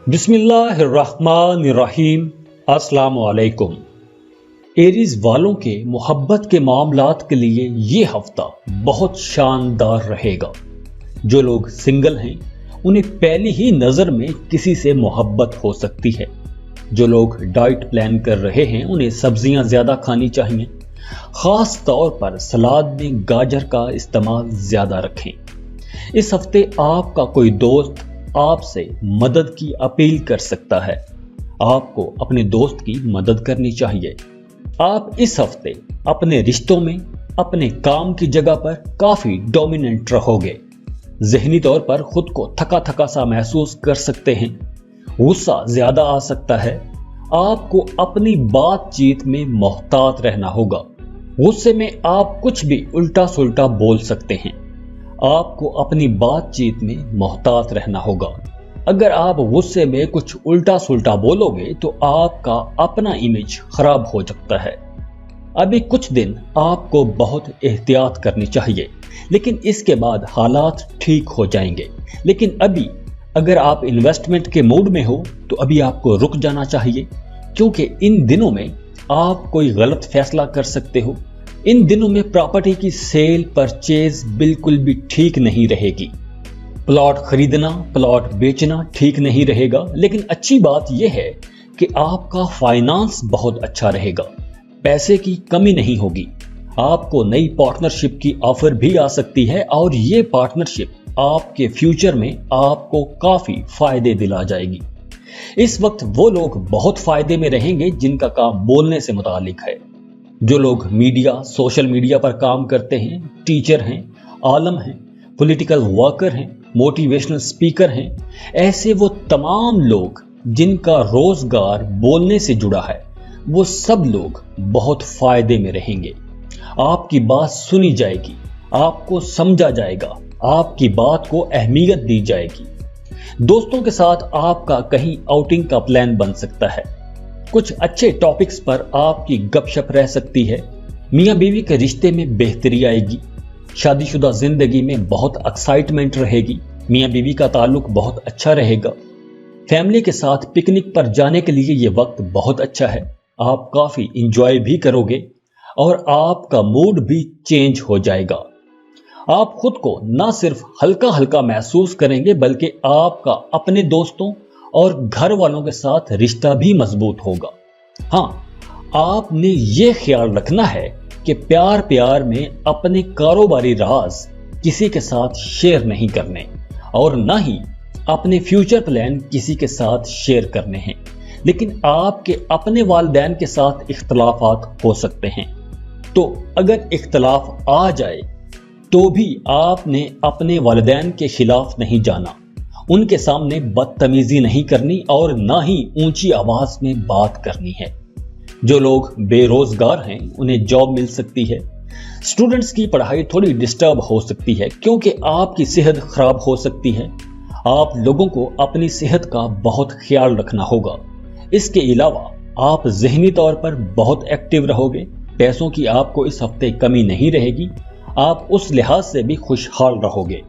बिस्मिल्लाहिर्रहमानिर्रहीम। अस्सलाम वालेकुम। एरीज वालों के मोहब्बत के मामलात के लिए ये हफ्ता बहुत शानदार रहेगा। जो लोग सिंगल हैं उन्हें पहली ही नजर में किसी से मोहब्बत हो सकती है। जो लोग डाइट प्लान कर रहे हैं उन्हें सब्जियां ज्यादा खानी चाहिए। खास तौर पर सलाद में गाजर का इस्तेमाल ज्यादा रखें। इस हफ्ते आपका कोई दोस्त आपसे मदद की अपील कर सकता है। आपको अपने दोस्त की मदद करनी चाहिए। आप इस हफ्ते अपने रिश्तों में अपने काम की जगह पर काफी डोमिनेंट रहोगे। ज़हनी तौर पर खुद को थका थका सा महसूस कर सकते हैं। गुस्सा ज्यादा आ सकता है। आपको अपनी बातचीत में मोहतात रहना होगा। गुस्से में आप कुछ भी उल्टा सुल्टा बोल सकते हैं। आपको अपनी बातचीत में मोहतात रहना होगा। अगर आप गुस्से में कुछ उल्टा सुल्टा बोलोगे तो आपका अपना इमेज खराब हो सकता है। अभी कुछ दिन आपको बहुत एहतियात करनी चाहिए, लेकिन इसके बाद हालात ठीक हो जाएंगे। लेकिन अभी अगर आप इन्वेस्टमेंट के मूड में हो तो अभी आपको रुक जाना चाहिए, क्योंकि इन दिनों में आप कोई गलत फैसला कर सकते हो। इन दिनों में प्रॉपर्टी की सेल परचेज बिल्कुल भी ठीक नहीं रहेगी। प्लॉट खरीदना प्लॉट बेचना ठीक नहीं रहेगा। लेकिन अच्छी बात यह है कि आपका फाइनेंस बहुत अच्छा रहेगा। पैसे की कमी नहीं होगी। आपको नई पार्टनरशिप की ऑफर भी आ सकती है और ये पार्टनरशिप आपके फ्यूचर में आपको काफी फायदे दिला जाएगी। इस वक्त वो लोग बहुत फायदे में रहेंगे जिनका काम बोलने से मुतालिक है। जो लोग मीडिया सोशल मीडिया पर काम करते हैं, टीचर हैं, आलम हैं, पॉलिटिकल वर्कर हैं, मोटिवेशनल स्पीकर हैं, ऐसे वो तमाम लोग जिनका रोजगार बोलने से जुड़ा है, वो सब लोग बहुत फायदे में रहेंगे। आपकी बात सुनी जाएगी, आपको समझा जाएगा, आपकी बात को अहमियत दी जाएगी। दोस्तों के साथ आपका कहीं आउटिंग का प्लान बन सकता है। कुछ अच्छे टॉपिक्स पर आपकी गपशप रह सकती है। मियां बीवी के रिश्ते में बेहतरी आएगी। शादीशुदा जिंदगी में बहुत एक्साइटमेंट रहेगी। मियां बीवी का ताल्लुक बहुत अच्छा रहेगा। फैमिली के साथ पिकनिक पर जाने के लिए ये वक्त बहुत अच्छा है। आप काफी इंजॉय भी करोगे और आपका मूड भी चेंज हो जाएगा। आप खुद को ना सिर्फ हल्का हल्का महसूस करेंगे, बल्कि आपका अपने दोस्तों और घर वालों के साथ रिश्ता भी मजबूत होगा। हाँ, आपने ये ख्याल रखना है कि प्यार प्यार में अपने कारोबारी राज किसी के साथ शेयर नहीं करने और ना ही अपने फ्यूचर प्लान किसी के साथ शेयर करने हैं। लेकिन आपके अपने वालिदैन के साथ इख्तलाफात हो सकते हैं, तो अगर इख्तलाफ आ जाए तो भी आपने अपने वालिदैन के खिलाफ नहीं जाना। उनके सामने बदतमीजी नहीं करनी और ना ही ऊंची आवाज में बात करनी है। जो लोग बेरोजगार हैं उन्हें जॉब मिल सकती है। स्टूडेंट्स की पढ़ाई थोड़ी डिस्टर्ब हो सकती है क्योंकि आपकी सेहत खराब हो सकती है। आप लोगों को अपनी सेहत का बहुत ख्याल रखना होगा। इसके अलावा आप ज़हनी तौर पर बहुत एक्टिव रहोगे। पैसों की आपको इस हफ्ते कमी नहीं रहेगी। आप उस लिहाज से भी खुशहाल रहोगे।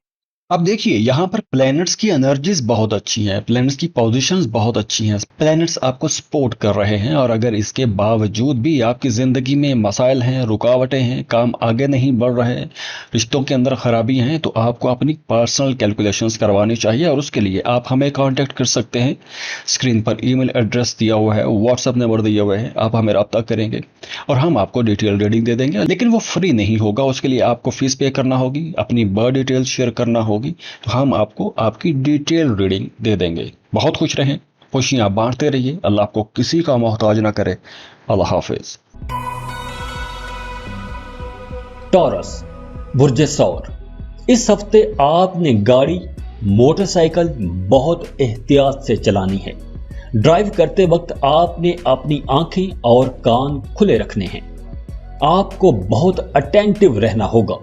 अब देखिए, यहाँ पर प्लैनेट्स की एनर्जीज बहुत अच्छी हैं, प्लैनेट्स की पोजीशंस बहुत अच्छी हैं, प्लैनेट्स आपको सपोर्ट कर रहे हैं। और अगर इसके बावजूद भी आपकी ज़िंदगी में मसाइल हैं, रुकावटें हैं, काम आगे नहीं बढ़ रहे हैं, रिश्तों के अंदर खराबी हैं, तो आपको अपनी पर्सनल कैलकुलेशंस करवानी चाहिए। और उसके लिए आप हमें कांटेक्ट कर सकते हैं। स्क्रीन पर ईमेल एड्रेस दिया हुआ है, व्हाट्सएप नंबर दिया हुआ है, आप हमें रब्ता करेंगे और हम आपको डिटेल रीडिंग दे देंगे। लेकिन वो फ्री नहीं होगा, उसके लिए आपको फीस पे करना होगी, अपनी बर्थ डिटेल्स शेयर करना होगी, तो हम आपको आपकी डिटेल रीडिंग दे देंगे। बहुत खुश रहें, खुशियां बांटते रहिए। अल्लाह आपको किसी का मोहताज ना करे। अल्लाह हाफिज। टॉरस, बुर्ज सौर, इस हफ्ते आपने गाड़ी मोटरसाइकिल बहुत एहतियात से चलानी है। ड्राइव करते वक्त आपने अपनी आंखें और कान खुले रखने हैं। आपको बहुत अटेंटिव रहना होगा।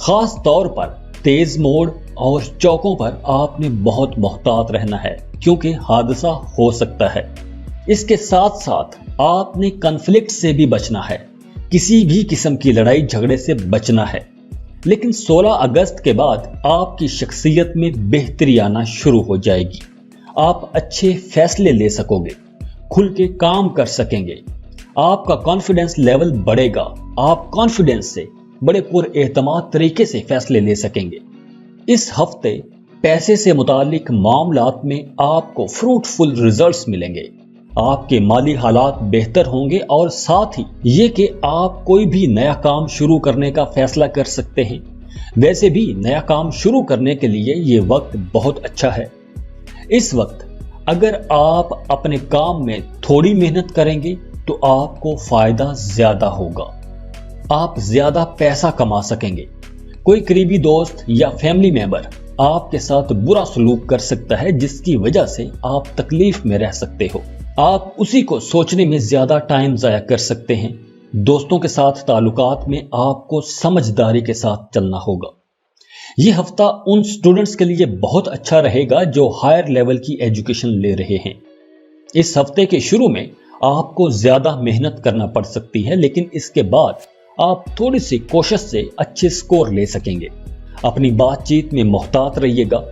खास तौर पर तेज मोड़ और चौकों पर आपने बहुत मोहतात रहना है, क्योंकि हादसा हो सकता है। इसके साथ साथ आपने कॉन्फ्लिक्ट से भी बचना है। किसी भी किस्म की लड़ाई झगड़े से बचना है। लेकिन 16 अगस्त के बाद आपकी शख्सियत में बेहतरी आना शुरू हो जाएगी। आप अच्छे फैसले ले सकोगे, खुल के काम कर सकेंगे, आपका कॉन्फिडेंस लेवल बढ़ेगा, आप कॉन्फिडेंस से बड़े पुरएतमाद तरीके से फैसले ले सकेंगे। इस हफ्ते पैसे से मुतालिक मामलात में आपको फ्रूटफुल रिजल्ट्स मिलेंगे, आपके माली हालात बेहतर होंगे और साथ ही ये कि आप कोई भी नया काम शुरू करने का फैसला कर सकते हैं। वैसे भी नया काम शुरू करने के लिए ये वक्त बहुत अच्छा है। इस वक्त अगर आप अपने काम में थोड़ी मेहनत करेंगे तो आपको फायदा ज्यादा होगा, आप ज्यादा पैसा कमा सकेंगे। कोई करीबी दोस्त या फैमिली मेंबर आपके साथ बुरा सलूक कर सकता है जिसकी वजह से आप तकलीफ में रह सकते हो। आप उसी को सोचने में ज्यादा टाइम जाया कर सकते हैं। दोस्तों के साथ ताल्लुकात में आपको समझदारी के साथ चलना होगा। यह हफ्ता उन स्टूडेंट्स के लिए बहुत अच्छा रहेगा जो हायर लेवल की एजुकेशन ले रहे हैं। इस हफ्ते के शुरू में आपको ज्यादा मेहनत करना पड़ सकती है, लेकिन इसके बाद आप थोड़ी सी कोशिश से अच्छे स्कोर ले सकेंगे। अपनी बातचीत में मोहतात रहिएगा।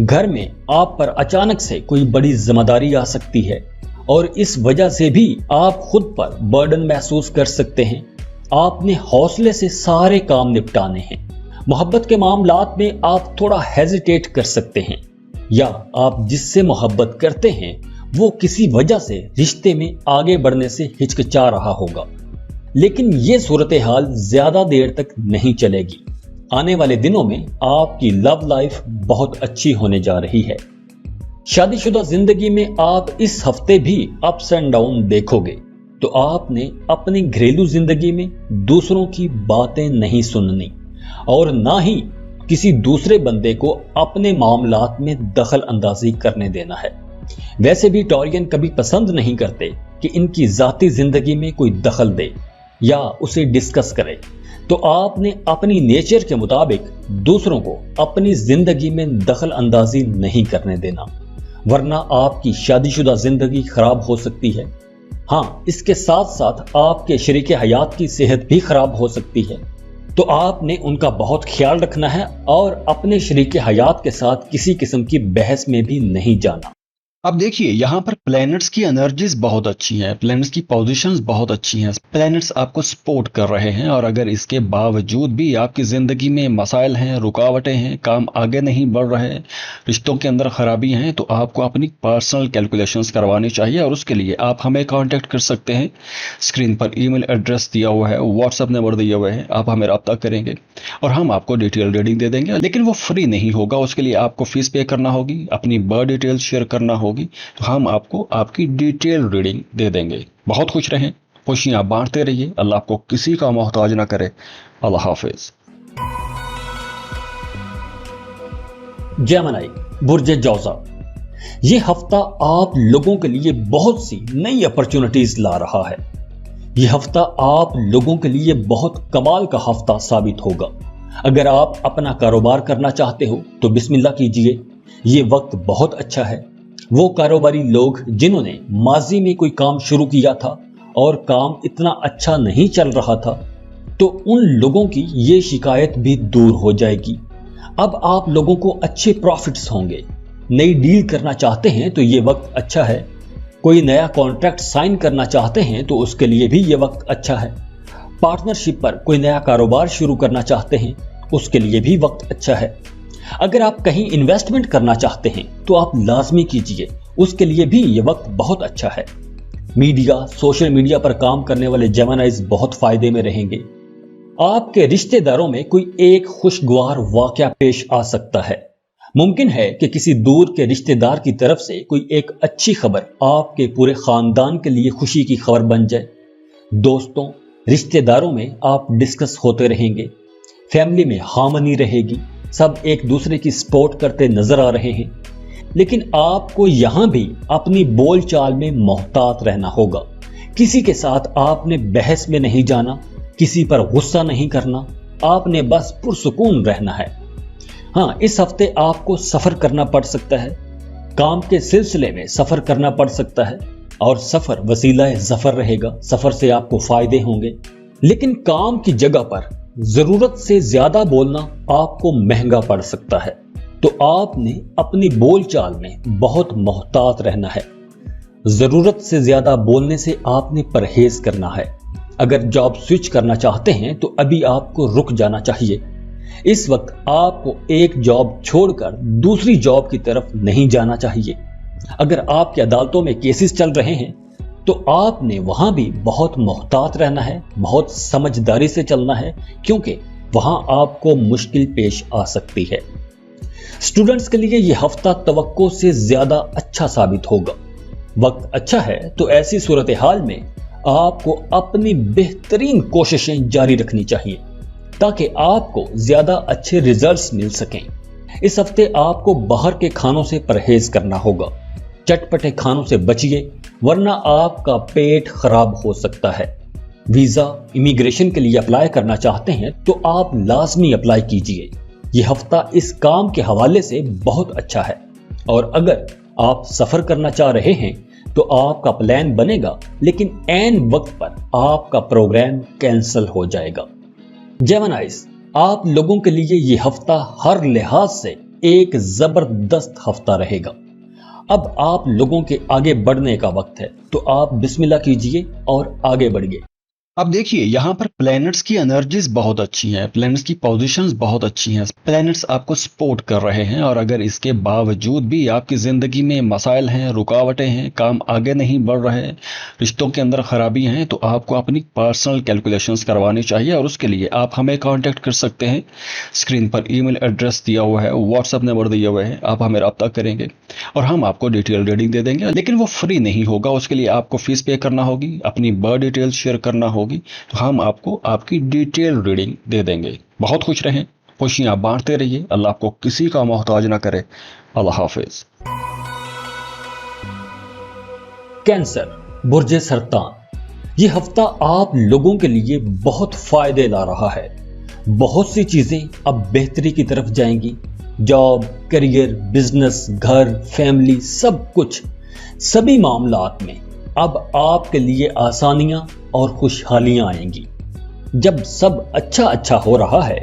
घर में आप पर अचानक से कोई बड़ी जिम्मेदारी आ सकती है और इस वजह से भी आप खुद पर बर्डन महसूस कर सकते हैं। आपने हौसले से सारे काम निपटाने हैं। मोहब्बत के मामलात में आप थोड़ा हेजिटेट कर सकते हैं, या आप जिससे मोहब्बत करते हैं वो किसी वजह से रिश्ते में आगे बढ़ने से हिचकिचा रहा होगा। लेकिन ये सूरत हाल ज्यादा देर तक नहीं चलेगी। आने वाले दिनों में आपकी लव लाइफ बहुत अच्छी होने जा रही है। शादीशुदा जिंदगी में आप इस हफ्ते भी अप्स एंड डाउन देखोगे, तो आपने अपनी घरेलू जिंदगी में दूसरों की बातें नहीं सुननी और ना ही किसी दूसरे बंदे को अपने मामलात में दखल अंदाजी करने देना है। वैसे भी टॉरियन कभी पसंद नहीं करते कि इनकी जाती जिंदगी में कोई दखल दे या उसे डिस्कस करे, तो आपने अपनी नेचर के मुताबिक दूसरों को अपनी जिंदगी में दखल अंदाजी नहीं करने देना, वरना आपकी शादीशुदा जिंदगी खराब हो सकती है। हाँ, इसके साथ साथ आपके शरीके हयात की सेहत भी खराब हो सकती है, तो आपने उनका बहुत ख्याल रखना है और अपने शरीके हयात के साथ किसी किस्म की बहस में भी नहीं जाना। अब देखिए, यहाँ पर प्लैनेट्स की एनर्जीज बहुत अच्छी हैं, प्लैनेट्स की पोजीशंस बहुत अच्छी हैं, प्लैनेट्स आपको सपोर्ट कर रहे हैं। और अगर इसके बावजूद भी आपकी ज़िंदगी में मसाइल हैं, रुकावटें हैं, काम आगे नहीं बढ़ रहे हैं, रिश्तों के अंदर खराबी हैं, तो आपको अपनी पर्सनल कैलकुलेशंस करवानी चाहिए। और उसके लिए आप हमें कांटेक्ट कर सकते हैं। स्क्रीन पर ईमेल एड्रेस दिया हुआ है, व्हाट्सएप नंबर दिया हुआ है, आप हमें रब्ता करेंगे और हम आपको डिटेल रीडिंग दे देंगे। लेकिन वो फ्री नहीं होगा, उसके लिए आपको फीस पे करना होगी, अपनी बर्थ डिटेल शेयर करना होगी, तो हम आपको आपकी डिटेल रीडिंग दे देंगे। बहुत खुश रहें, खुशियां बांटते रहिए। अल्लाह आपको किसी का मोहताज ना करे। अल्लाह हाफिज। जेमिनी, बुर्ज जौज़ा, ये हफ्ता आप लोगों के लिए बहुत सी नई अपॉर्चुनिटीज ला रहा है। ये हफ्ता आप लोगों के लिए बहुत कमाल का हफ्ता साबित होगा। अगर आप अपना कारोबार करना चाहते हो तो बिस्मिल्लाह कीजिए, ये वक्त बहुत अच्छा है। वो कारोबारी लोग जिन्होंने माजी में कोई काम शुरू किया था और काम इतना अच्छा नहीं चल रहा था, तो उन लोगों की ये शिकायत भी दूर हो जाएगी। अब आप लोगों को अच्छे प्रॉफिट्स होंगे। नई डील करना चाहते हैं तो ये वक्त अच्छा है। कोई नया कॉन्ट्रैक्ट साइन करना चाहते हैं तो उसके लिए भी ये वक्त अच्छा है। पार्टनरशिप पर कोई नया कारोबार शुरू करना चाहते हैं, उसके लिए भी वक्त अच्छा है। अगर आप कहीं इन्वेस्टमेंट करना चाहते हैं तो आप लाजमी कीजिए, उसके लिए भी ये वक्त बहुत अच्छा है। मीडिया, सोशल मीडिया पर काम करने वाले जेमिनीज बहुत फायदे में रहेंगे। आपके रिश्तेदारों में कोई एक खुशगवार वाकया पेश आ सकता है। मुमकिन है कि किसी दूर के रिश्तेदार की तरफ से कोई एक अच्छी खबर आपके पूरे खानदान के लिए खुशी की खबर बन जाए। दोस्तों, रिश्तेदारों में आप डिस्कस होते रहेंगे। फैमिली में हार्मनी रहेगी, सब एक दूसरे की सपोर्ट करते नजर आ रहे हैं। लेकिन आपको यहां भी अपनी बोलचाल में मोहतात रहना होगा। किसी के साथ आपने बहस में नहीं जाना, किसी पर गुस्सा नहीं करना, आपने बस पुरसुकून रहना है। हाँ, इस हफ्ते आपको सफर करना पड़ सकता है, काम के सिलसिले में सफर करना पड़ सकता है और सफर वसीला ज़फर रहेगा। सफर से आपको फायदे होंगे, लेकिन काम की जगह पर जरूरत से ज्यादा बोलना आपको महंगा पड़ सकता है। तो आपने अपनी बोल चाल में बहुत मोहतात रहना है। जरूरत से ज्यादा बोलने से आपने परहेज करना है। अगर जॉब स्विच करना चाहते हैं तो अभी आपको रुक जाना चाहिए। इस वक्त आपको एक जॉब छोड़कर दूसरी जॉब की तरफ नहीं जाना चाहिए। अगर आपकी अदालतों में केसेस चल रहे हैं तो आपने वहां भी बहुत मोहतात रहना है, बहुत समझदारी से चलना है, क्योंकि वहां आपको मुश्किल पेश आ सकती है। स्टूडेंट्स के लिए यह हफ्ता तवक्को से ज्यादा अच्छा साबित होगा। वक्त अच्छा है तो ऐसी सूरत हाल में आपको अपनी बेहतरीन कोशिशें जारी रखनी चाहिए ताकि आपको ज्यादा अच्छे रिजल्ट्स मिल सकें। इस हफ्ते आपको बाहर के खानों से परहेज करना होगा। चटपटे खानों से बचिए वरना आपका पेट खराब हो सकता है। वीजा इमिग्रेशन के लिए अप्लाई करना चाहते हैं तो आप लाजमी अप्लाई कीजिए। यह हफ्ता इस काम के हवाले से बहुत अच्छा है। और अगर आप सफर करना चाह रहे हैं तो आपका प्लान बनेगा, लेकिन ऐन वक्त पर आपका प्रोग्राम कैंसिल हो जाएगा। जेमिनाइज, आप लोगों के लिए यह हफ्ता हर लिहाज से एक जबरदस्त हफ्ता रहेगा। अब आप लोगों के आगे बढ़ने का वक्त है, तो आप बिस्मिल्लाह कीजिए और आगे बढ़िए। अब देखिए यहाँ पर प्लैनेट्स की एनर्जीज बहुत अच्छी हैं, प्लैनेट्स की पोजीशंस बहुत अच्छी हैं, प्लैनेट्स आपको सपोर्ट कर रहे हैं। और अगर इसके बावजूद भी आपकी ज़िंदगी में मसाइल हैं, रुकावटें हैं, काम आगे नहीं बढ़ रहे हैं, रिश्तों के अंदर खराबी हैं, तो आपको अपनी पर्सनल कैलकुलेशंस करवानी चाहिए। और उसके लिए आप हमें कांटेक्ट कर सकते हैं। स्क्रीन पर ईमेल एड्रेस दिया हुआ है, व्हाट्सएप नंबर दिया हुआ है, आप हमें रब्ता करेंगे और हम आपको डिटेल रीडिंग दे देंगे। लेकिन वो फ्री नहीं होगा, उसके लिए आपको फीस पे करना होगी, अपनी बर्थ डिटेल शेयर करना होगी, तो हम आपको आपकी डिटेल रीडिंग दे देंगे। बहुत खुश रहें, खुशियां बांटते रहिए। अल्लाह आपको किसी का मोहताज ना करे। अल्लाह हाफिज। कैंसर, बुर्जे सरतान, ये हफ्ता आप लोगों के लिए बहुत फायदे ला रहा है। बहुत सी चीजें अब बेहतरी की तरफ जाएंगी। जॉब, करियर, बिजनेस, घर, फैमिली, सब कुछ, सभी मामलात में अब आपके लिए आसानियां और खुशहालियां आएंगी। जब सब अच्छा हो रहा है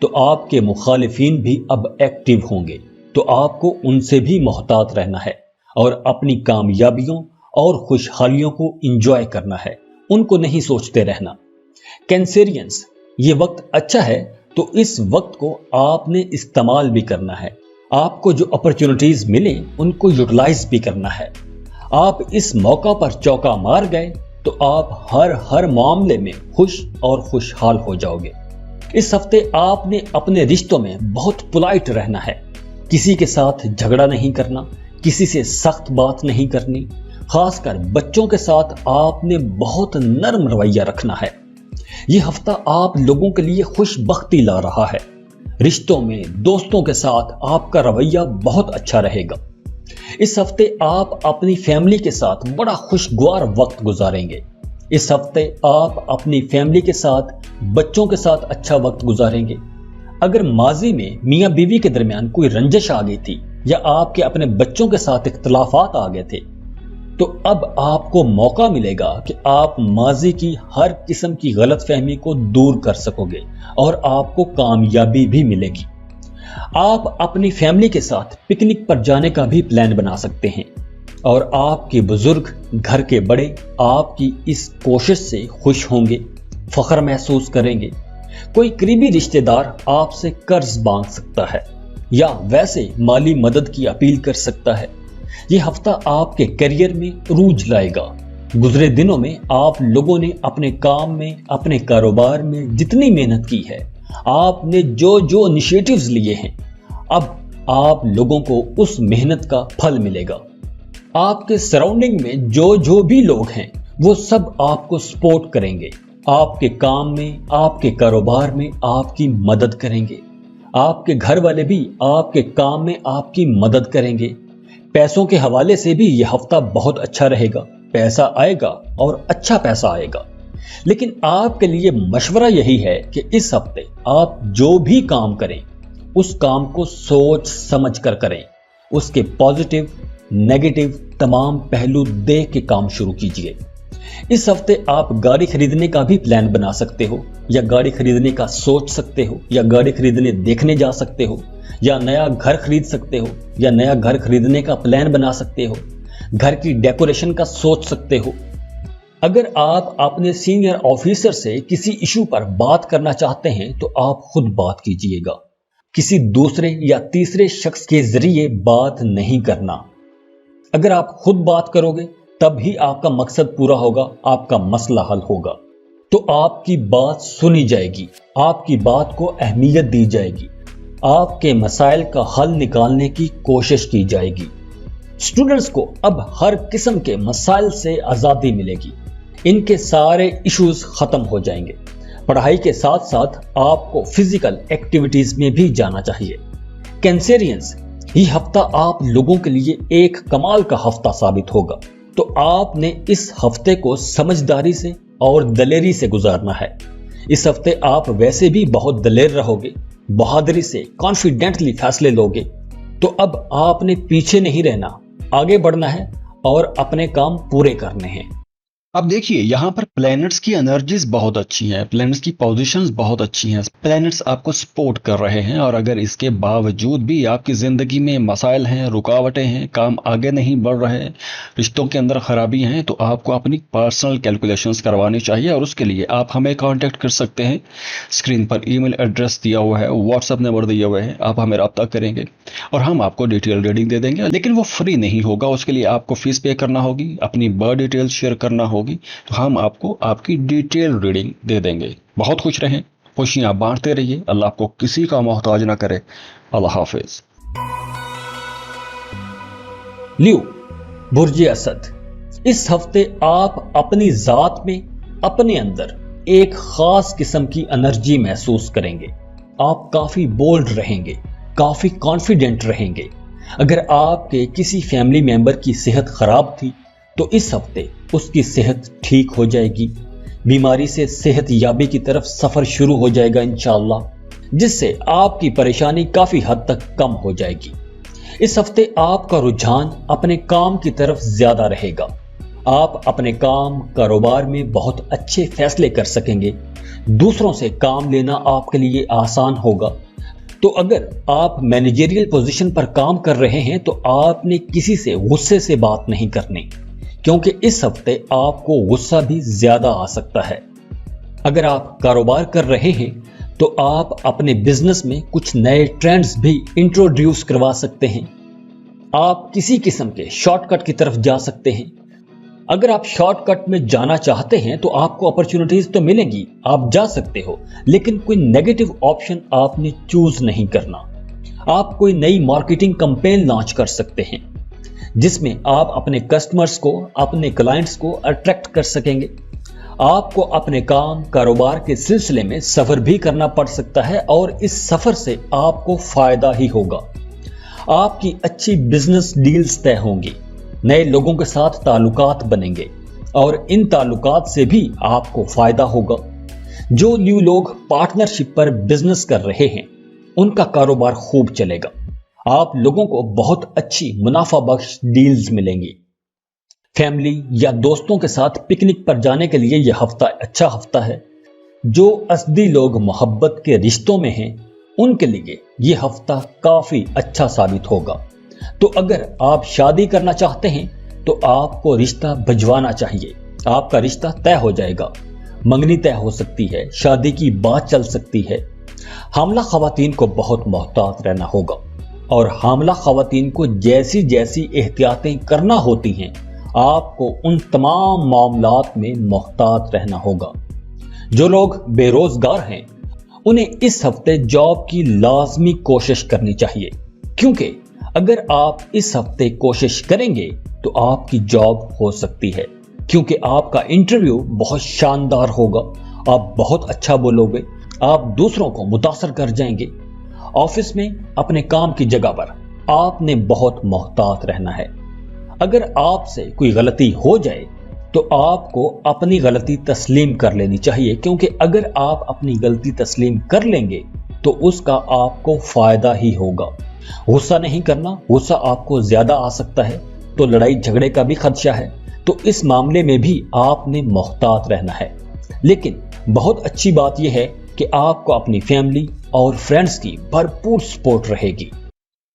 तो आपके मुखालिफिन भी अब एक्टिव होंगे, तो आपको उनसे भी मोहतात रहना है और अपनी कामयाबियों और खुशहालियों को एंजॉय करना है, उनको नहीं सोचते रहना। कैंसेरियंस, ये वक्त अच्छा है तो इस वक्त को आपने इस्तेमाल भी करना है। आपको जो अपॉर्चुनिटीज मिले उनको यूटिलाइज भी करना है। आप इस मौका पर चौका मार गए तो आप हर मामले में खुश और खुशहाल हो जाओगे। इस हफ्ते आपने अपने रिश्तों में बहुत पोलाइट रहना है। किसी के साथ झगड़ा नहीं करना, किसी से सख्त बात नहीं करनी। खासकर बच्चों के साथ आपने बहुत नरम रवैया रखना है। यह हफ्ता आप लोगों के लिए खुशबख्ती ला रहा है। रिश्तों में, दोस्तों के साथ आपका रवैया बहुत अच्छा रहेगा। इस हफ्ते आप अपनी फैमिली के साथ बड़ा खुशगवार वक्त गुजारेंगे। इस हफ्ते आप अपनी फैमिली के साथ, बच्चों के साथ अच्छा वक्त गुजारेंगे। अगर माजी में मियां बीवी के दरमियान कोई रंजिश आ गई थी या आपके अपने बच्चों के साथ इख्तलाफात आ गए थे, तो अब आपको मौका मिलेगा कि आप माजी की हर किस्म की गलतफहमी को दूर कर सकोगे और आपको कामयाबी भी मिलेगी। आप अपनी फैमिली के साथ पिकनिक पर जाने का भी प्लान बना सकते हैं और आपके बुजुर्ग, घर के बड़े आपकी इस कोशिश से खुश होंगे, फख्र महसूस करेंगे। कोई करीबी रिश्तेदार आपसे कर्ज मांग सकता है या वैसे माली मदद की अपील कर सकता है। यह हफ्ता आपके करियर में रूज लाएगा। गुजरे दिनों में आप लोगों ने अपने काम में, अपने कारोबार में जितनी मेहनत की है, आपने जो इनिशिएटिव्स लिए हैं, अब आप लोगों को उस मेहनत का फल मिलेगा। आपके सराउंडिंग में जो भी लोग हैं वो सब आपको सपोर्ट करेंगे। आपके काम में, आपके कारोबार में आपकी मदद करेंगे। आपके घर वाले भी आपके काम में आपकी मदद करेंगे। पैसों के हवाले से भी यह हफ्ता बहुत अच्छा रहेगा। पैसा आएगा और अच्छा पैसा आएगा। लेकिन आपके लिए मशवरा यही है कि इस हफ्ते आप जो भी काम करें उस काम को सोच समझ कर करें। उसके पॉजिटिव, नेगेटिव तमाम पहलू देख के काम शुरू कीजिए। इस हफ्ते आप गाड़ी खरीदने का भी प्लान बना सकते हो, या गाड़ी खरीदने का सोच सकते हो, या गाड़ी खरीदने देखने जा सकते हो, یا نیا گھر خرید سکتے ہو یا نیا گھر خریدنے کا پلان بنا سکتے ہو، گھر کی ڈیکوریشن کا سوچ سکتے ہو۔ اگر آپ اپنے سینئر آفیسر سے کسی ایشو پر بات کرنا چاہتے ہیں تو آپ خود بات کیجئے گا، کسی دوسرے یا تیسرے شخص کے ذریعے بات نہیں کرنا۔ اگر آپ خود بات کرو گے تب ہی آپ کا مقصد پورا ہوگا، آپ کا مسئلہ حل ہوگا، تو آپ کی بات سنی جائے گی، آپ کی بات کو اہمیت دی جائے گی، آپ کے مسائل کا حل نکالنے کی کوشش کی جائے گی۔ اسٹوڈنٹس کو اب ہر قسم کے مسائل سے آزادی ملے گی، ان کے سارے ایشوز ختم ہو جائیں گے۔ پڑھائی کے ساتھ ساتھ آپ کو فزیکل ایکٹیویٹیز میں بھی جانا چاہیے۔ کینسیرینز، یہ ہفتہ آپ لوگوں کے لیے ایک کمال کا ہفتہ ثابت ہوگا، تو آپ نے اس ہفتے کو سمجھداری سے اور دلیری سے گزارنا ہے۔ اس ہفتے آپ ویسے بھی بہت دلیر رہو گے، بہادری سے کانفیڈنٹلی فیصلے لوگے، تو اب آپ نے پیچھے نہیں رہنا، آگے بڑھنا ہے اور اپنے کام پورے کرنے ہیں۔ اب دیکھیے یہاں پر پلینٹس کی انرجیز بہت اچھی ہیں، پلینٹس کی پوزیشنز بہت اچھی ہیں، پلینٹس آپ کو سپورٹ کر رہے ہیں، اور اگر اس کے باوجود بھی آپ کی زندگی میں مسائل ہیں، رکاوٹیں ہیں، کام آگے نہیں بڑھ رہے، رشتوں کے اندر خرابی ہیں، تو آپ کو اپنی پرسنل کیلکولیشنز کروانی چاہیے، اور اس کے لیے آپ ہمیں کانٹیکٹ کر سکتے ہیں۔ اسکرین پر ای میل ایڈریس دیا ہوا ہے، واٹس ایپ نمبر دیا ہوا ہے، آپ ہمیں رابطہ کریں گے اور ہم آپ کو ڈیٹیل ریڈنگ دے دیں گے، لیکن وہ فری نہیں ہوگا، اس کے لیے آپ کو فیس پے کرنا ہوگی، اپنی برتھ ڈیٹیل شیئر کرنا ہوگی، تو ہم آپ کو آپ کی ڈیٹیل ریڈنگ دے دیں گے۔ بہت خوش رہیں، خوشیاں بانٹتے رہیے، اللہ آپ کو کسی کا محتاج نہ کرے۔ اللہ حافظ۔ لیو، برج اسد، اس ہفتے آپ اپنی ذات میں، اپنے اندر ایک خاص قسم کی انرجی محسوس کریں گے۔ آپ کافی بولڈ رہیں گے، کافی کانفیڈنٹ رہیں گے۔ اگر آپ کے کسی فیملی ممبر کی صحت خراب تھی تو اس ہفتے اس کی صحت ٹھیک ہو جائے گی، بیماری سے صحت یابی کی طرف سفر شروع ہو جائے گا انشاءاللہ، جس سے آپ کی پریشانی کافی حد تک کم ہو جائے گی۔ اس ہفتے آپ کا رجحان اپنے کام کی طرف زیادہ رہے گا، آپ اپنے کام کاروبار میں بہت اچھے فیصلے کر سکیں گے، دوسروں سے کام لینا آپ کے لیے آسان ہوگا۔ تو اگر آپ مینیجریل پوزیشن پر کام کر رہے ہیں تو آپ نے کسی سے غصے سے بات نہیں کرنی، کیونکہ اس ہفتے آپ کو غصہ بھی زیادہ آ سکتا ہے۔ اگر آپ کاروبار کر رہے ہیں تو آپ اپنے بزنس میں کچھ نئے ٹرینڈز بھی انٹروڈیوس کروا سکتے ہیں، آپ کسی قسم کے شارٹ کٹ کی طرف جا سکتے ہیں۔ اگر آپ شارٹ کٹ میں جانا چاہتے ہیں تو آپ کو اپرچونٹیز تو ملیں گی، آپ جا سکتے ہو، لیکن کوئی نیگیٹو آپشن آپ نے چوز نہیں کرنا۔ آپ کوئی نئی مارکیٹنگ کمپین لانچ کر سکتے ہیں جس میں آپ اپنے کسٹمرز کو، اپنے کلائنٹس کو اٹریکٹ کر سکیں گے۔ آپ کو اپنے کام کاروبار کے سلسلے میں سفر بھی کرنا پڑ سکتا ہے، اور اس سفر سے آپ کو فائدہ ہی ہوگا۔ آپ کی اچھی بزنس ڈیلز طے ہوں گی، نئے لوگوں کے ساتھ تعلقات بنیں گے، اور ان تعلقات سے بھی آپ کو فائدہ ہوگا۔ جو نیو لوگ پارٹنرشپ پر بزنس کر رہے ہیں ان کا کاروبار خوب چلے گا، آپ لوگوں کو بہت اچھی منافع بخش ڈیلز ملیں گی۔ فیملی یا دوستوں کے ساتھ پکنک پر جانے کے لیے یہ ہفتہ اچھا ہفتہ ہے۔ جو اسدی لوگ محبت کے رشتوں میں ہیں ان کے لیے یہ ہفتہ کافی اچھا ثابت ہوگا۔ تو اگر آپ شادی کرنا چاہتے ہیں تو آپ کو رشتہ بھجوانا چاہیے، آپ کا رشتہ طے ہو جائے گا، منگنی طے ہو سکتی ہے، شادی کی بات چل سکتی ہے۔ حاملہ خواتین کو بہت محتاط رہنا ہوگا، اور حاملہ خواتین کو جیسی جیسی احتیاطیں کرنا ہوتی ہیں آپ کو ان تمام معاملات میں محتاط رہنا ہوگا۔ جو لوگ بے روزگار ہیں انہیں اس ہفتے جاب کی لازمی کوشش کرنی چاہیے، کیونکہ اگر آپ اس ہفتے کوشش کریں گے تو آپ کی جاب ہو سکتی ہے، کیونکہ آپ کا انٹرویو بہت شاندار ہوگا، آپ بہت اچھا بولو گے، آپ دوسروں کو متاثر کر جائیں گے۔ آفس میں، اپنے کام کی جگہ پر آپ نے بہت محتاط رہنا ہے۔ اگر آپ سے کوئی غلطی ہو جائے تو آپ کو اپنی غلطی تسلیم کر لینی چاہیے، کیونکہ اگر آپ اپنی غلطی تسلیم کر لیں گے تو اس کا آپ کو فائدہ ہی ہوگا۔ غصہ نہیں کرنا، غصہ آپ کو زیادہ آ سکتا ہے تو لڑائی جھگڑے کا بھی خدشہ ہے، تو اس معاملے میں بھی آپ نے محتاط رہنا ہے۔ لیکن بہت اچھی بات یہ ہے کہ آپ کو اپنی فیملی और फ्रेंड्स की भरपूर सपोर्ट रहेगी।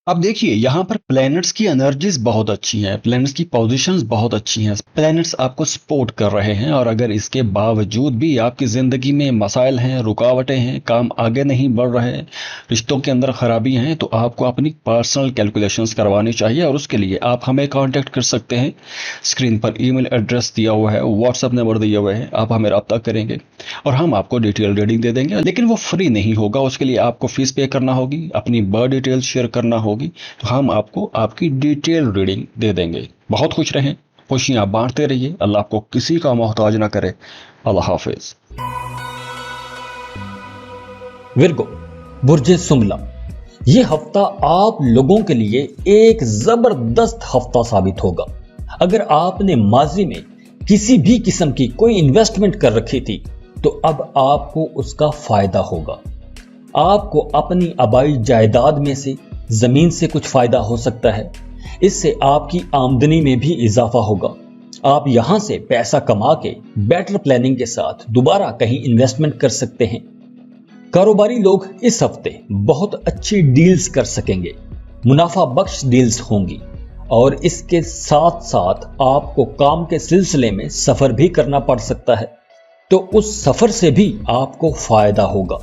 अब देखिए यहाँ पर प्लैनेट्स की एनर्जीज बहुत अच्छी हैं, प्लैनेट्स की पोजीशंस बहुत अच्छी हैं, प्लैनेट्स आपको सपोर्ट कर रहे हैं। और अगर इसके बावजूद भी आपकी ज़िंदगी में मसाइल हैं, रुकावटें हैं, काम आगे नहीं बढ़ रहे, रिश्तों के अंदर खराबी हैं, तो आपको अपनी पर्सनल कैलकुलेशंस करवानी चाहिए। और उसके लिए आप हमें कांटेक्ट कर सकते हैं। स्क्रीन पर ईमेल एड्रेस दिया हुआ है, व्हाट्सएप नंबर दिया हुआ है, आप हमें रब्ता करेंगे और हम आपको डिटेल रीडिंग दे देंगे। लेकिन वो फ्री नहीं होगा, उसके लिए आपको फीस पे करना होगी, अपनी बर्थ डिटेल्स शेयर करना होगी, तो हम आपको आपकी डिटेल रीडिंग दे देंगे। बहुत खुश रहें, खुशियां बांटते रहिए, अल्लाह आपको किसी का मोहताज ना करे। अल्लाह हाफिज। विर्गो, बुर्जे सुमला, ये हफ्ता आप लोगों के लिए एक जबरदस्त हफ्ता साबित होगा। अगर आपने माजी में किसी भी किस्म की कोई इन्वेस्टमेंट कर रखी थी तो अब आपको उसका फायदा होगा। आपको अपनी आबाई जायदाद में से जमीन से कुछ फायदा हो सकता है। इससे आपकी आमदनी में भी इजाफा होगा। आप यहां से पैसा कमा के बेटर प्लानिंग के साथ दोबारा कहीं इन्वेस्टमेंट कर सकते हैं। कारोबारी लोग इस हफ्ते बहुत अच्छी डील्स कर सकेंगे, मुनाफा बख्श डील्स होंगी और इसके साथ साथ आपको काम के सिलसिले में सफर भी करना पड़ सकता है, तो उस सफर से भी आपको फायदा होगा।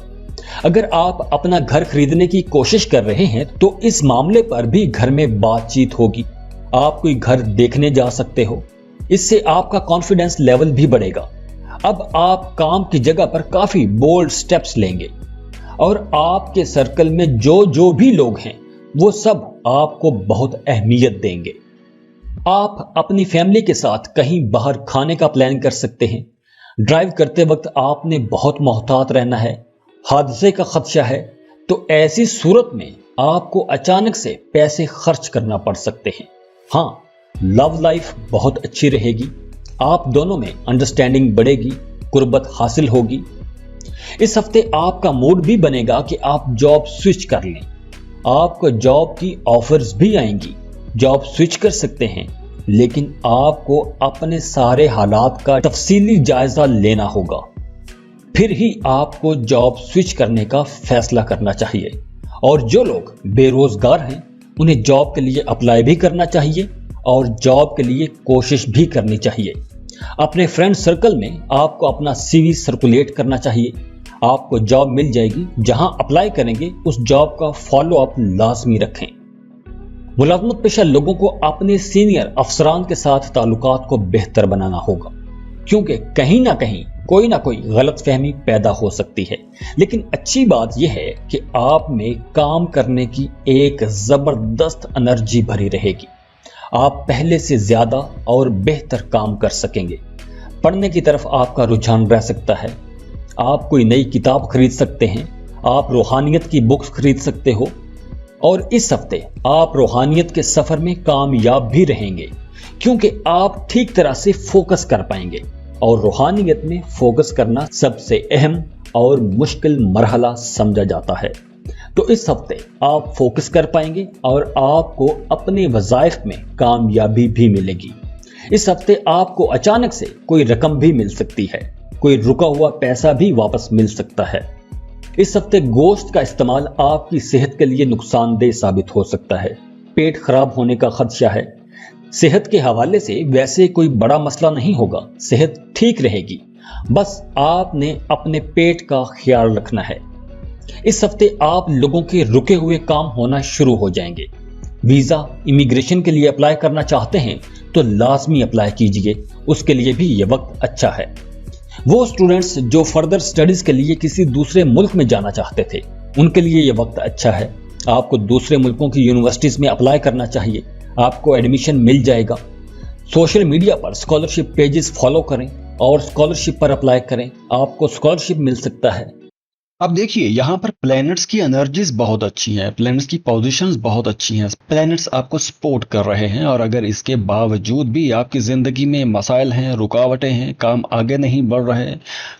अगर आप अपना घर खरीदने की कोशिश कर रहे हैं तो इस मामले पर भी घर में बातचीत होगी। आप कोई घर देखने जा सकते हो, इससे आपका कॉन्फिडेंस लेवल भी बढ़ेगा। अब आप काम की जगह पर काफी बोल्ड स्टेप्स लेंगे और आपके सर्कल में जो भी लोग हैं वो सब आपको बहुत अहमियत देंगे। आप अपनी फैमिली के साथ कहीं बाहर खाने का प्लान कर सकते हैं। ड्राइव करते वक्त आपने बहुत मोहतात रहना है, हादसे का खदशा है, तो ऐसी सूरत में आपको अचानक से पैसे खर्च करना पड़ सकते हैं। हाँ, लव लाइफ बहुत अच्छी रहेगी, आप दोनों में अंडरस्टैंडिंग बढ़ेगी, कुर्बत हासिल होगी। इस हफ्ते आपका मूड भी बनेगा कि आप जॉब स्विच कर लें। आपको जॉब की ऑफर्स भी आएंगी, जॉब स्विच कर सकते हैं, लेकिन आपको अपने सारे हालात का तफसीली जायजा लेना होगा, फिर ही आपको जॉब स्विच करने का फैसला करना चाहिए। और जो लोग बेरोजगार हैं उन्हें जॉब के लिए अप्लाई भी करना चाहिए और जॉब के लिए कोशिश भी करनी चाहिए। अपने फ्रेंड सर्कल में आपको अपना सीवी सर्कुलेट करना चाहिए। आपको जॉब मिल जाएगी, जहां अप्लाई करेंगे उस जॉब का फॉलो अप लाजमी रखें। मुलाजमत पेशा लोगों को अपने सीनियर अफसरान के साथ ताल्लुकात को बेहतर बनाना होगा, क्योंकि कहीं ना कहीं कोई ना कोई गलतफहमी पैदा हो सकती है। लेकिन अच्छी बात यह है कि आप में काम करने की एक जबरदस्त एनर्जी भरी रहेगी। आप पहले से ज्यादा और बेहतर काम कर सकेंगे। पढ़ने की तरफ आपका रुझान रह सकता है। आप कोई नई किताब खरीद सकते हैं, आप रूहानियत की बुक्स खरीद सकते हो और इस हफ्ते आप रूहानियत के सफर में कामयाब भी रहेंगे, क्योंकि आप ठीक तरह से फोकस कर पाएंगे और रूहानियत में फोकस करना सबसे अहम और मुश्किल मरहला समझा जाता है। तो इस हफ्ते आप फोकस कर पाएंगे और आपको अपने वज़ाइफ में कामयाबी भी मिलेगी। इस हफ्ते आपको अचानक से कोई रकम भी मिल सकती है, कोई रुका हुआ पैसा भी वापस मिल सकता है। इस हफ्ते गोश्त का इस्तेमाल आपकी सेहत के लिए नुकसानदेह साबित हो सकता है। पेट खराब होने का खदशा है। सेहत के हवाले से वैसे कोई बड़ा मसला नहीं होगा, सेहत ठीक रहेगी, बस आपने अपने पेट का ख्याल रखना है। इस हफ्ते आप लोगों के रुके हुए काम होना शुरू हो जाएंगे। वीजा, इमिग्रेशन के लिए अप्लाई करना चाहते हैं तो लाजमी अप्लाई कीजिए, उसके लिए भी ये वक्त अच्छा है। वो स्टूडेंट्स जो फर्दर स्टडीज के लिए किसी दूसरे मुल्क में जाना चाहते थे, उनके लिए ये वक्त अच्छा है। आपको दूसरे मुल्कों की यूनिवर्सिटीज में अप्लाई करना चाहिए, आपको एडमिशन मिल जाएगा। सोशल मीडिया पर स्कॉलरशिप पेजेस फॉलो करें और स्कॉलरशिप पर अप्लाई करें, आपको स्कॉलरशिप मिल सकता है। अब देखिए यहाँ पर प्लैनेट्स की एनर्जीज बहुत अच्छी हैं, प्लैनेट्स की पोजीशंस बहुत अच्छी हैं, प्लैनेट्स आपको सपोर्ट कर रहे हैं। और अगर इसके बावजूद भी आपकी ज़िंदगी में मसाइल हैं, रुकावटें हैं, काम आगे नहीं बढ़ रहे,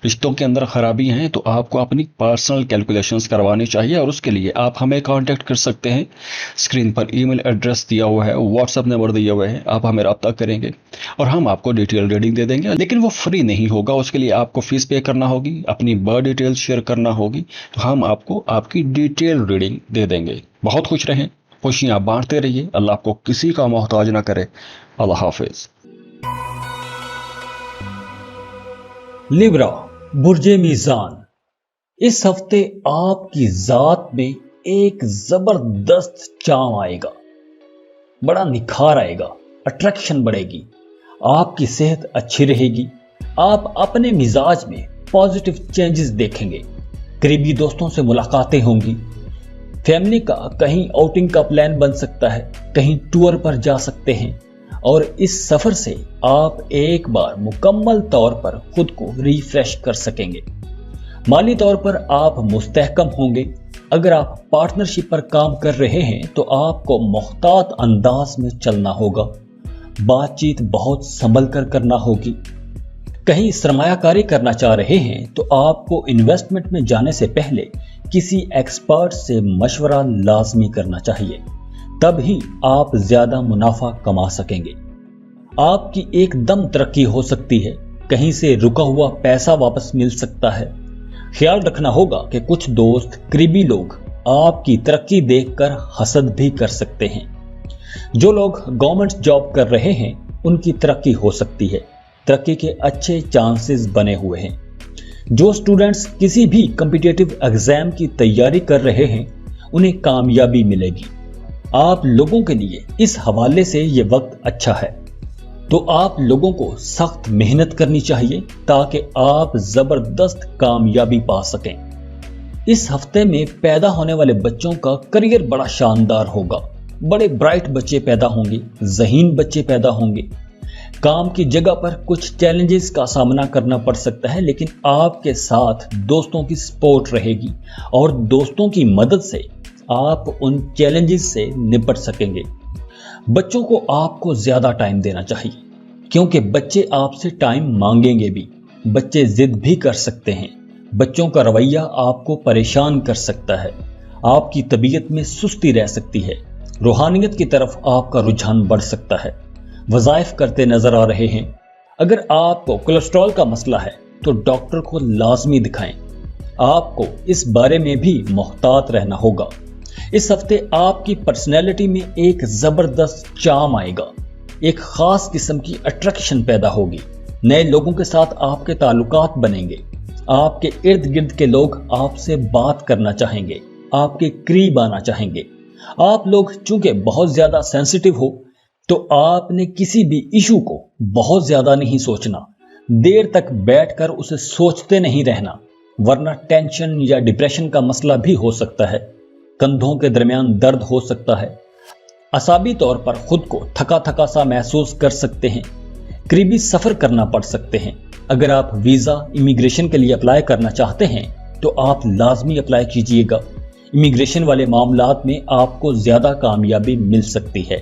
रिश्तों के अंदर खराबी हैं, तो आपको अपनी पर्सनल कैलकुलेशंस करवानी चाहिए। और उसके लिए आप हमें कांटेक्ट कर सकते हैं। स्क्रीन पर ईमेल एड्रेस दिया हुआ है, व्हाट्सएप नंबर दिया हुआ है, आप हमें रब्ता करेंगे और हम आपको डिटेल रीडिंग दे देंगे। लेकिन वो फ्री नहीं होगा, उसके लिए आपको फीस पे करना होगी, अपनी बर्थ डिटेल्स शेयर करना होगी, ہوگی تو ہم آپ کو آپ کی ڈیٹیل ریڈنگ دے دیں گے۔ بہت خوش رہیں، خوشیاں بانٹتے رہیے، اللہ آپ کو کسی کا محتاج نہ کرے۔ اللہ حافظ۔ لیبرا، برج میزان، اس ہفتے آپ کی ذات میں ایک زبردست چام آئے گا، بڑا نکھار آئے گا، اٹریکشن بڑھے گی، آپ کی صحت اچھی رہے گی، آپ اپنے مزاج میں پازیٹیو چینجز دیکھیں گے، قریبی دوستوں سے ملاقاتیں ہوں گی، فیملی کا کہیں آؤٹنگ کا پلان بن سکتا ہے، کہیں ٹور پر جا سکتے ہیں، اور اس سفر سے آپ ایک بار مکمل طور پر خود کو ریفریش کر سکیں گے۔ مالی طور پر آپ مستحکم ہوں گے۔ اگر آپ پارٹنرشپ پر کام کر رہے ہیں تو آپ کو محتاط انداز میں چلنا ہوگا، بات چیت بہت سنبھل کر کرنا ہوگی۔ کہیں سرمایہ کاری کرنا چاہ رہے ہیں تو آپ کو انویسٹمنٹ میں جانے سے پہلے کسی ایکسپرٹ سے مشورہ لازمی کرنا چاہیے، تب ہی آپ زیادہ منافع کما سکیں گے۔ آپ کی ایک دم ترقی ہو سکتی ہے، کہیں سے رکا ہوا پیسہ واپس مل سکتا ہے۔ خیال رکھنا ہوگا کہ کچھ دوست، قریبی لوگ آپ کی ترقی دیکھ کر حسد بھی کر سکتے ہیں۔ جو لوگ گورنمنٹ جاب کر رہے ہیں ان کی ترقی ہو سکتی ہے، ترقی کے اچھے چانسز بنے ہوئے ہیں۔ جو سٹوڈنٹس کسی بھی کمپٹیٹیو ایگزام کی تیاری کر رہے ہیں انہیں کامیابی ملے گی۔ آپ لوگوں کے لیے اس حوالے سے یہ وقت اچھا ہے، تو آپ لوگوں کو سخت محنت کرنی چاہیے تاکہ آپ زبردست کامیابی پا سکیں۔ اس ہفتے میں پیدا ہونے والے بچوں کا کریئر بڑا شاندار ہوگا، بڑے برائٹ بچے پیدا ہوں گے، ذہین بچے پیدا ہوں گے۔ کام کی جگہ پر کچھ چیلنجز کا سامنا کرنا پڑ سکتا ہے، لیکن آپ کے ساتھ دوستوں کی سپورٹ رہے گی اور دوستوں کی مدد سے آپ ان چیلنجز سے نپٹ سکیں گے۔ بچوں کو آپ کو زیادہ ٹائم دینا چاہیے، کیونکہ بچے آپ سے ٹائم مانگیں گے بھی، بچے ضد بھی کر سکتے ہیں، بچوں کا رویہ آپ کو پریشان کر سکتا ہے، آپ کی طبیعت میں سستی رہ سکتی ہے، روحانیت کی طرف آپ کا رجحان بڑھ سکتا ہے، وظائف کرتے نظر آ رہے ہیں۔ اگر آپ کو کولیسٹرول کا مسئلہ ہے تو ڈاکٹر کو لازمی دکھائیں، آپ کو اس بارے میں بھی محتاط رہنا ہوگا۔ اس ہفتے آپ کی پرسنالٹی میں ایک زبردست چام آئے گا، ایک خاص قسم کی اٹریکشن پیدا ہوگی، نئے لوگوں کے ساتھ آپ کے تعلقات بنیں گے، آپ کے ارد گرد کے لوگ آپ سے بات کرنا چاہیں گے، آپ کے قریب آنا چاہیں گے۔ آپ لوگ چونکہ بہت زیادہ سینسیٹیو ہو تو آپ نے کسی بھی ایشو کو بہت زیادہ نہیں سوچنا، دیر تک بیٹھ کر اسے سوچتے نہیں رہنا، ورنہ ٹینشن یا ڈپریشن کا مسئلہ بھی ہو سکتا ہے، کندھوں کے درمیان درد ہو سکتا ہے، اعصابی طور پر خود کو تھکا تھکا سا محسوس کر سکتے ہیں، قریبی سفر کرنا پڑ سکتے ہیں۔ اگر آپ ویزا امیگریشن کے لیے اپلائی کرنا چاہتے ہیں تو آپ لازمی اپلائی کیجئے گا، امیگریشن والے معاملات میں آپ کو زیادہ کامیابی مل سکتی ہے۔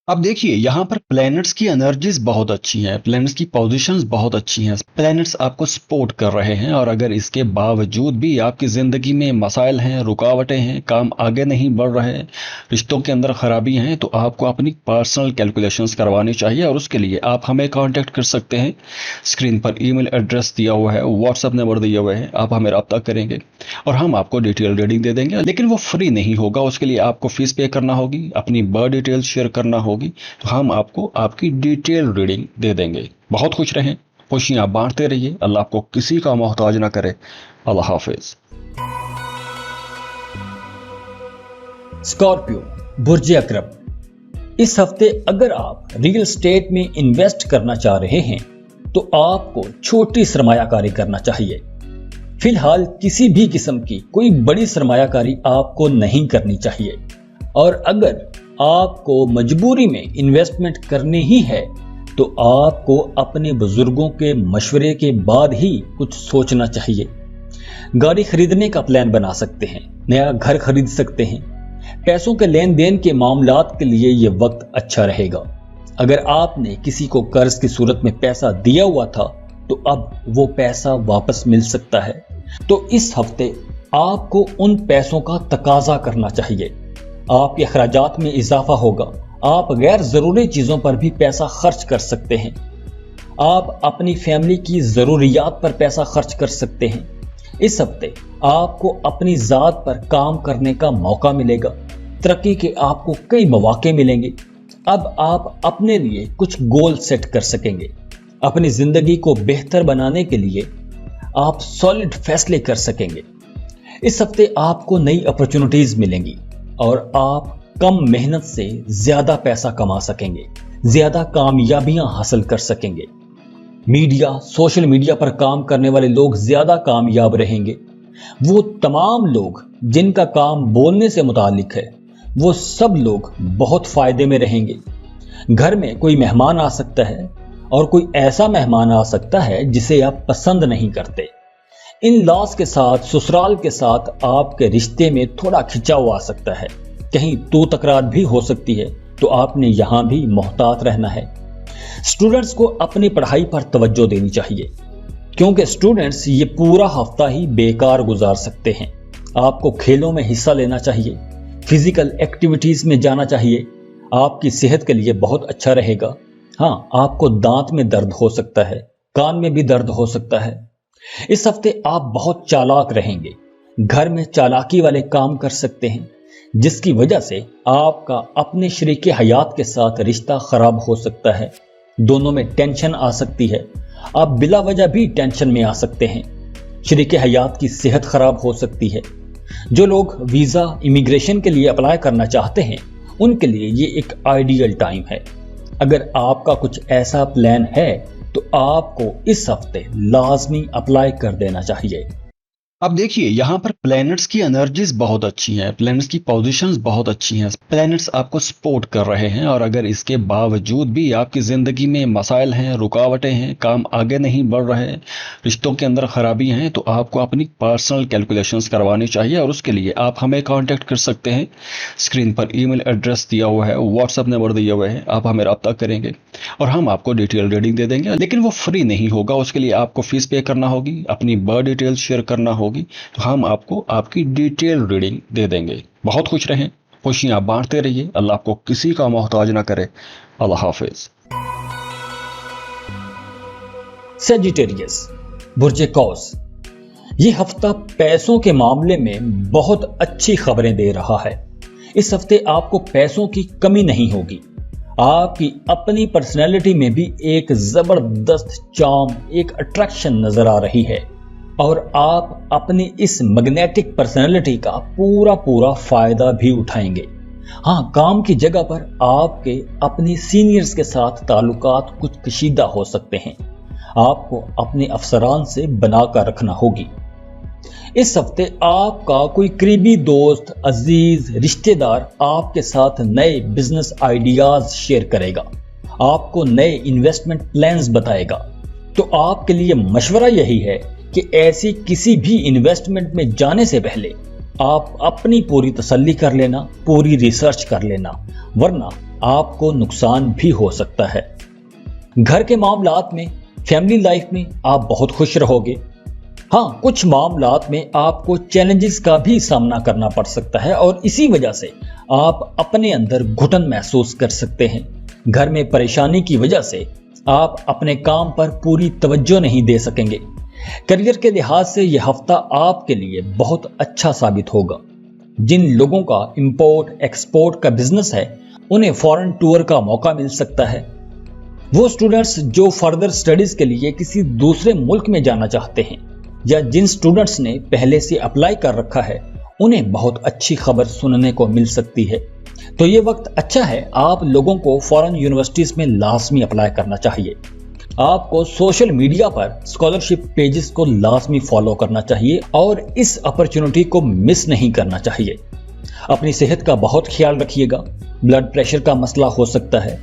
اب دیکھیے یہاں پر پلینٹس کی انرجیز بہت اچھی ہیں، پلینٹس کی پوزیشنز بہت اچھی ہیں، پلینٹس آپ کو سپورٹ کر رہے ہیں، اور اگر اس کے باوجود بھی آپ کی زندگی میں مسائل ہیں، رکاوٹیں ہیں، کام آگے نہیں بڑھ رہے ہیں، رشتوں کے اندر خرابی ہیں، تو آپ کو اپنی پرسنل کیلکولیشنز کروانی چاہیے، اور اس کے لیے آپ ہمیں کانٹیکٹ کر سکتے ہیں۔ اسکرین پر ای میل ایڈریس دیا ہوا ہے، واٹس ایپ نمبر دیا ہوا ہے، آپ ہمیں رابطہ کریں گے اور ہم آپ کو ڈیٹیل ریڈنگ دے دیں گے، لیکن وہ فری نہیں ہوگا، اس کے لیے آپ کو فیس پے کرنا ہوگی، اپنی برتھ ڈیٹیل شیئر کرنا ہوگی، تو ہم آپ کو آپ کی ڈیٹیل ریڈنگ دے دیں گے۔ بہت خوش رہیں، خوشیاں بانٹتے رہیے، اللہ آپ کو کسی کا محتاج نہ کرے۔ اللہ حافظ۔ اسکارپیو، برج اکرم، اس ہفتے اگر آپ ریل اسٹیٹ میں انویسٹ کرنا چاہ رہے ہیں تو آپ کو چھوٹی سرمایہ کاری کرنا چاہیے۔ فی الحال کسی بھی قسم کی کوئی بڑی سرمایہ کاری آپ کو نہیں کرنی چاہیے، اور اگر آپ کو مجبوری میں انویسٹمنٹ کرنی ہی ہے تو آپ کو اپنے بزرگوں کے مشورے کے بعد ہی کچھ سوچنا چاہیے۔ گاڑی خریدنے کا پلان بنا سکتے ہیں، نیا گھر خرید سکتے ہیں، پیسوں کے لین دین کے معاملات کے لیے یہ وقت اچھا رہے گا۔ اگر آپ نے کسی کو قرض کی صورت میں پیسہ دیا ہوا تھا تو اب وہ پیسہ واپس مل سکتا ہے، تو اس ہفتے آپ کو ان پیسوں کا تقاضا کرنا چاہیے۔ آپ کے اخراجات میں اضافہ ہوگا، آپ غیر ضروری چیزوں پر بھی پیسہ خرچ کر سکتے ہیں، آپ اپنی فیملی کی ضروریات پر پیسہ خرچ کر سکتے ہیں۔ इस हफ्ते आपको अपनी ज़ात पर काम करने का मौका मिलेगा। तरक्की के आपको कई मौके मिलेंगे। अब आप अपने लिए कुछ गोल सेट कर सकेंगे। अपनी जिंदगी को बेहतर बनाने के लिए आप सॉलिड फैसले कर सकेंगे। इस हफ्ते आपको नई अपॉर्चुनिटीज मिलेंगी और आप कम मेहनत से ज्यादा पैसा कमा सकेंगे, ज्यादा कामयाबियां हासिल कर सकेंगे। मीडिया, सोशल मीडिया पर काम करने वाले लोग ज्यादा कामयाब रहेंगे। वो तमाम लोग जिनका काम बोलने से मुतालिक है, वो सब लोग बहुत फायदे में रहेंगे। घर में कोई मेहमान आ सकता है और कोई ऐसा मेहमान आ सकता है जिसे आप पसंद नहीं करते। इन लॉस के साथ, ससुराल के साथ आपके रिश्ते में थोड़ा खिंचाव आ सकता है। कहीं तू तकरार भी हो सकती है, तो आपने यहां भी मोहतात रहना है। स्टूडेंट्स को अपनी पढ़ाई पर तवज्जो देनी चाहिए, क्योंकि स्टूडेंट्स ये पूरा हफ्ता ही बेकार गुजार सकते हैं। आपको खेलों में हिस्सा लेना चाहिए, फिजिकल एक्टिविटीज में जाना चाहिए। आपकी सेहत के लिए बहुत अच्छा रहेगा। हाँ, आपको दांत में दर्द हो सकता है, कान में भी दर्द हो सकता है। इस हफ्ते आप बहुत चालाक रहेंगे। घर में चालाकी वाले काम कर सकते हैं, जिसकी वजह से आपका अपने शरीके हयात के साथ रिश्ता खराब हो सकता है। दोनों में टेंशन आ सकती है। आप बिला वजह भी टेंशन में आ सकते हैं। शरीके हयात की सेहत खराब हो सकती है। जो लोग वीजा, इमिग्रेशन के लिए अप्लाई करना चाहते हैं, उनके लिए ये एक आइडियल टाइम है। अगर आपका कुछ ऐसा प्लान है तो आपको इस हफ्ते लाजमी अप्लाई कर देना चाहिए। अब देखिए, यहाँ पर प्लैनेट्स की एनर्जीज बहुत अच्छी हैं, प्लैनेट्स की पोजीशंस बहुत अच्छी हैं, प्लैनेट्स आपको सपोर्ट कर रहे हैं। और अगर इसके बावजूद भी आपकी ज़िंदगी में मसाइल हैं, रुकावटें हैं, काम आगे नहीं बढ़ रहे, रिश्तों के अंदर खराबी हैं, तो आपको अपनी पर्सनल कैलकुलेशंस करवानी चाहिए। और उसके लिए आप हमें कांटेक्ट कर सकते हैं। स्क्रीन पर ईमेल एड्रेस दिया हुआ है, व्हाट्सएप नंबर दिया हुआ है, आप हमें रब्ता करेंगे और हम आपको डिटेल रीडिंग दे देंगे। लेकिन वो फ्री नहीं होगा, उसके लिए आपको फीस पे करना होगी, अपनी बर्थ डिटेल शेयर करना होगी, तो हम आपको आपकी डिटेल रीडिंग दे देंगे। बहुत खुश रहें, खुशियां बांटते रहिए। अल्लाह आपको किसी का मोहताज ना करे। अल्लाह हाफिज। सेजिटेरियस, बुर्ज कौस, ये हफ्ता पैसों के मामले में बहुत अच्छी खबरें दे रहा है। इस हफ्ते आपको पैसों की कमी नहीं होगी। आपकी अपनी पर्सनैलिटी में भी एक जबरदस्त चार्म, एक अट्रैक्शन नजर आ रही है और आप अपनी इस मैग्नेटिक पर्सनैलिटी का पूरा फायदा भी उठाएंगे। हाँ, काम की जगह पर आपके अपने सीनियर्स के साथ ताल्लुकात कुछ कशीदा हो सकते हैं। आपको अपने अफसरान से बनाकर रखना होगी। इस हफ्ते आपका कोई करीबी दोस्त, अजीज, रिश्तेदार आपके साथ नए बिजनेस आइडियाज शेयर करेगा, आपको नए इन्वेस्टमेंट प्लान्स बताएगा। तो आपके लिए मशवरा यही है कि ऐसी किसी भी इन्वेस्टमेंट में जाने से पहले आप अपनी पूरी तसल्ली कर लेना, पूरी रिसर्च कर लेना, वरना आपको नुकसान भी हो सकता है। घर के मामलात में, फैमिली लाइफ में आप बहुत खुश रहोगे। हाँ, कुछ मामलात में आपको चैलेंजेस का भी सामना करना पड़ सकता है और इसी वजह से आप अपने अंदर घुटन महसूस कर सकते हैं। घर में परेशानी की वजह से आप अपने काम पर पूरी तवज्जो नहीं दे सकेंगे। करियर के लिहाज से यह हफ्ता आपके लिए बहुत अच्छा साबित होगा। जिन लोगों का इंपोर्ट एक्सपोर्ट का बिजनेस है, उन्हें फॉरेन टूर का मौका मिल सकता है। वो स्टूडेंट्स जो फर्दर स्टडीज के लिए किसी दूसरे मुल्क में जाना चाहते हैं, या जिन स्टूडेंट्स ने पहले से अप्लाई कर रखा है, उन्हें बहुत अच्छी खबर सुनने को मिल सकती है। तो ये वक्त अच्छा है, आप लोगों को फॉरेन यूनिवर्सिटीज में लाजमी अप्लाई करना चाहिए। आपको सोशल मीडिया पर स्कॉलरशिप पेजेस को लाजमी फॉलो करना चाहिए और इस अपॉर्चुनिटी को मिस नहीं करना चाहिए। अपनी सेहत का बहुत ख्याल रखिएगा। ब्लड प्रेशर का मसला हो सकता है।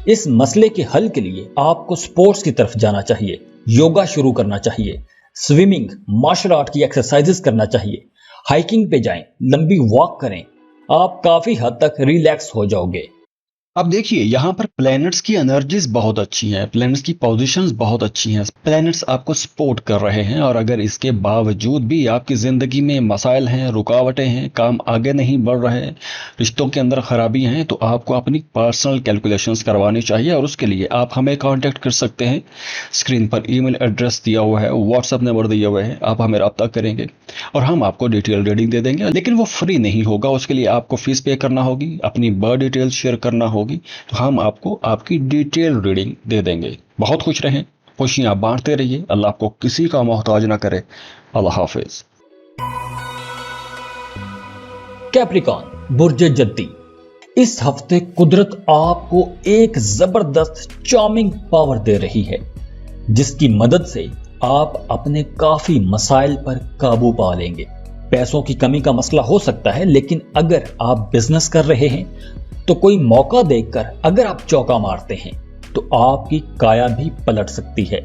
इस मसले के हल के लिए आपको स्पोर्ट्स की तरफ जाना चाहिए, योगा शुरू करना चाहिए, स्विमिंग, मार्शल आर्ट की एक्सरसाइजेस करना चाहिए, हाइकिंग पे जाएं, लंबी वॉक करें। आप काफी हद तक रिलैक्स हो जाओगे। अब देखिए यहाँ पर प्लैनेट्स की एनर्जीज बहुत अच्छी हैं, प्लैनेट्स की पोजीशंस बहुत अच्छी हैं, प्लैनेट्स आपको सपोर्ट कर रहे हैं। और अगर इसके बावजूद भी आपकी ज़िंदगी में मसाइल हैं, रुकावटें हैं, काम आगे नहीं बढ़ रहे, रिश्तों के अंदर खराबी हैं, तो आपको अपनी पर्सनल कैलकुलेशंस करवानी चाहिए। और उसके लिए आप हमें कांटेक्ट कर सकते हैं। स्क्रीन पर ईमेल एड्रेस दिया हुआ है, व्हाट्सएप नंबर दिया हुआ है, आप हमें रब्ता करेंगे और हम आपको डिटेल रीडिंग दे देंगे। लेकिन वो फ्री नहीं होगा, उसके लिए आपको फीस पे करना होगी, अपनी बर्थ डिटेल शेयर करना होगी, तो हम आपको आपकी डिटेल रीडिंग दे देंगे। बहुत खुश रहें, खुशियां बांटते रहिए, अल्लाह आपको किसी का मोहताज ना करे। अल्लाह हाफिज। कैप्रिकॉन बुर्ज जद्दी, इस हफ्ते कुदरत आपको एक जबरदस्त चार्मिंग पावर दे रही है जिसकी मदद से आप अपने काफी मसाइल पर काबू पा लेंगे। पैसों की कमी का मसला हो सकता है, लेकिन अगर आप बिजनेस कर रहे हैं तो कोई मौका देखकर अगर आप चौका मारते हैं तो आपकी काया भी पलट सकती है।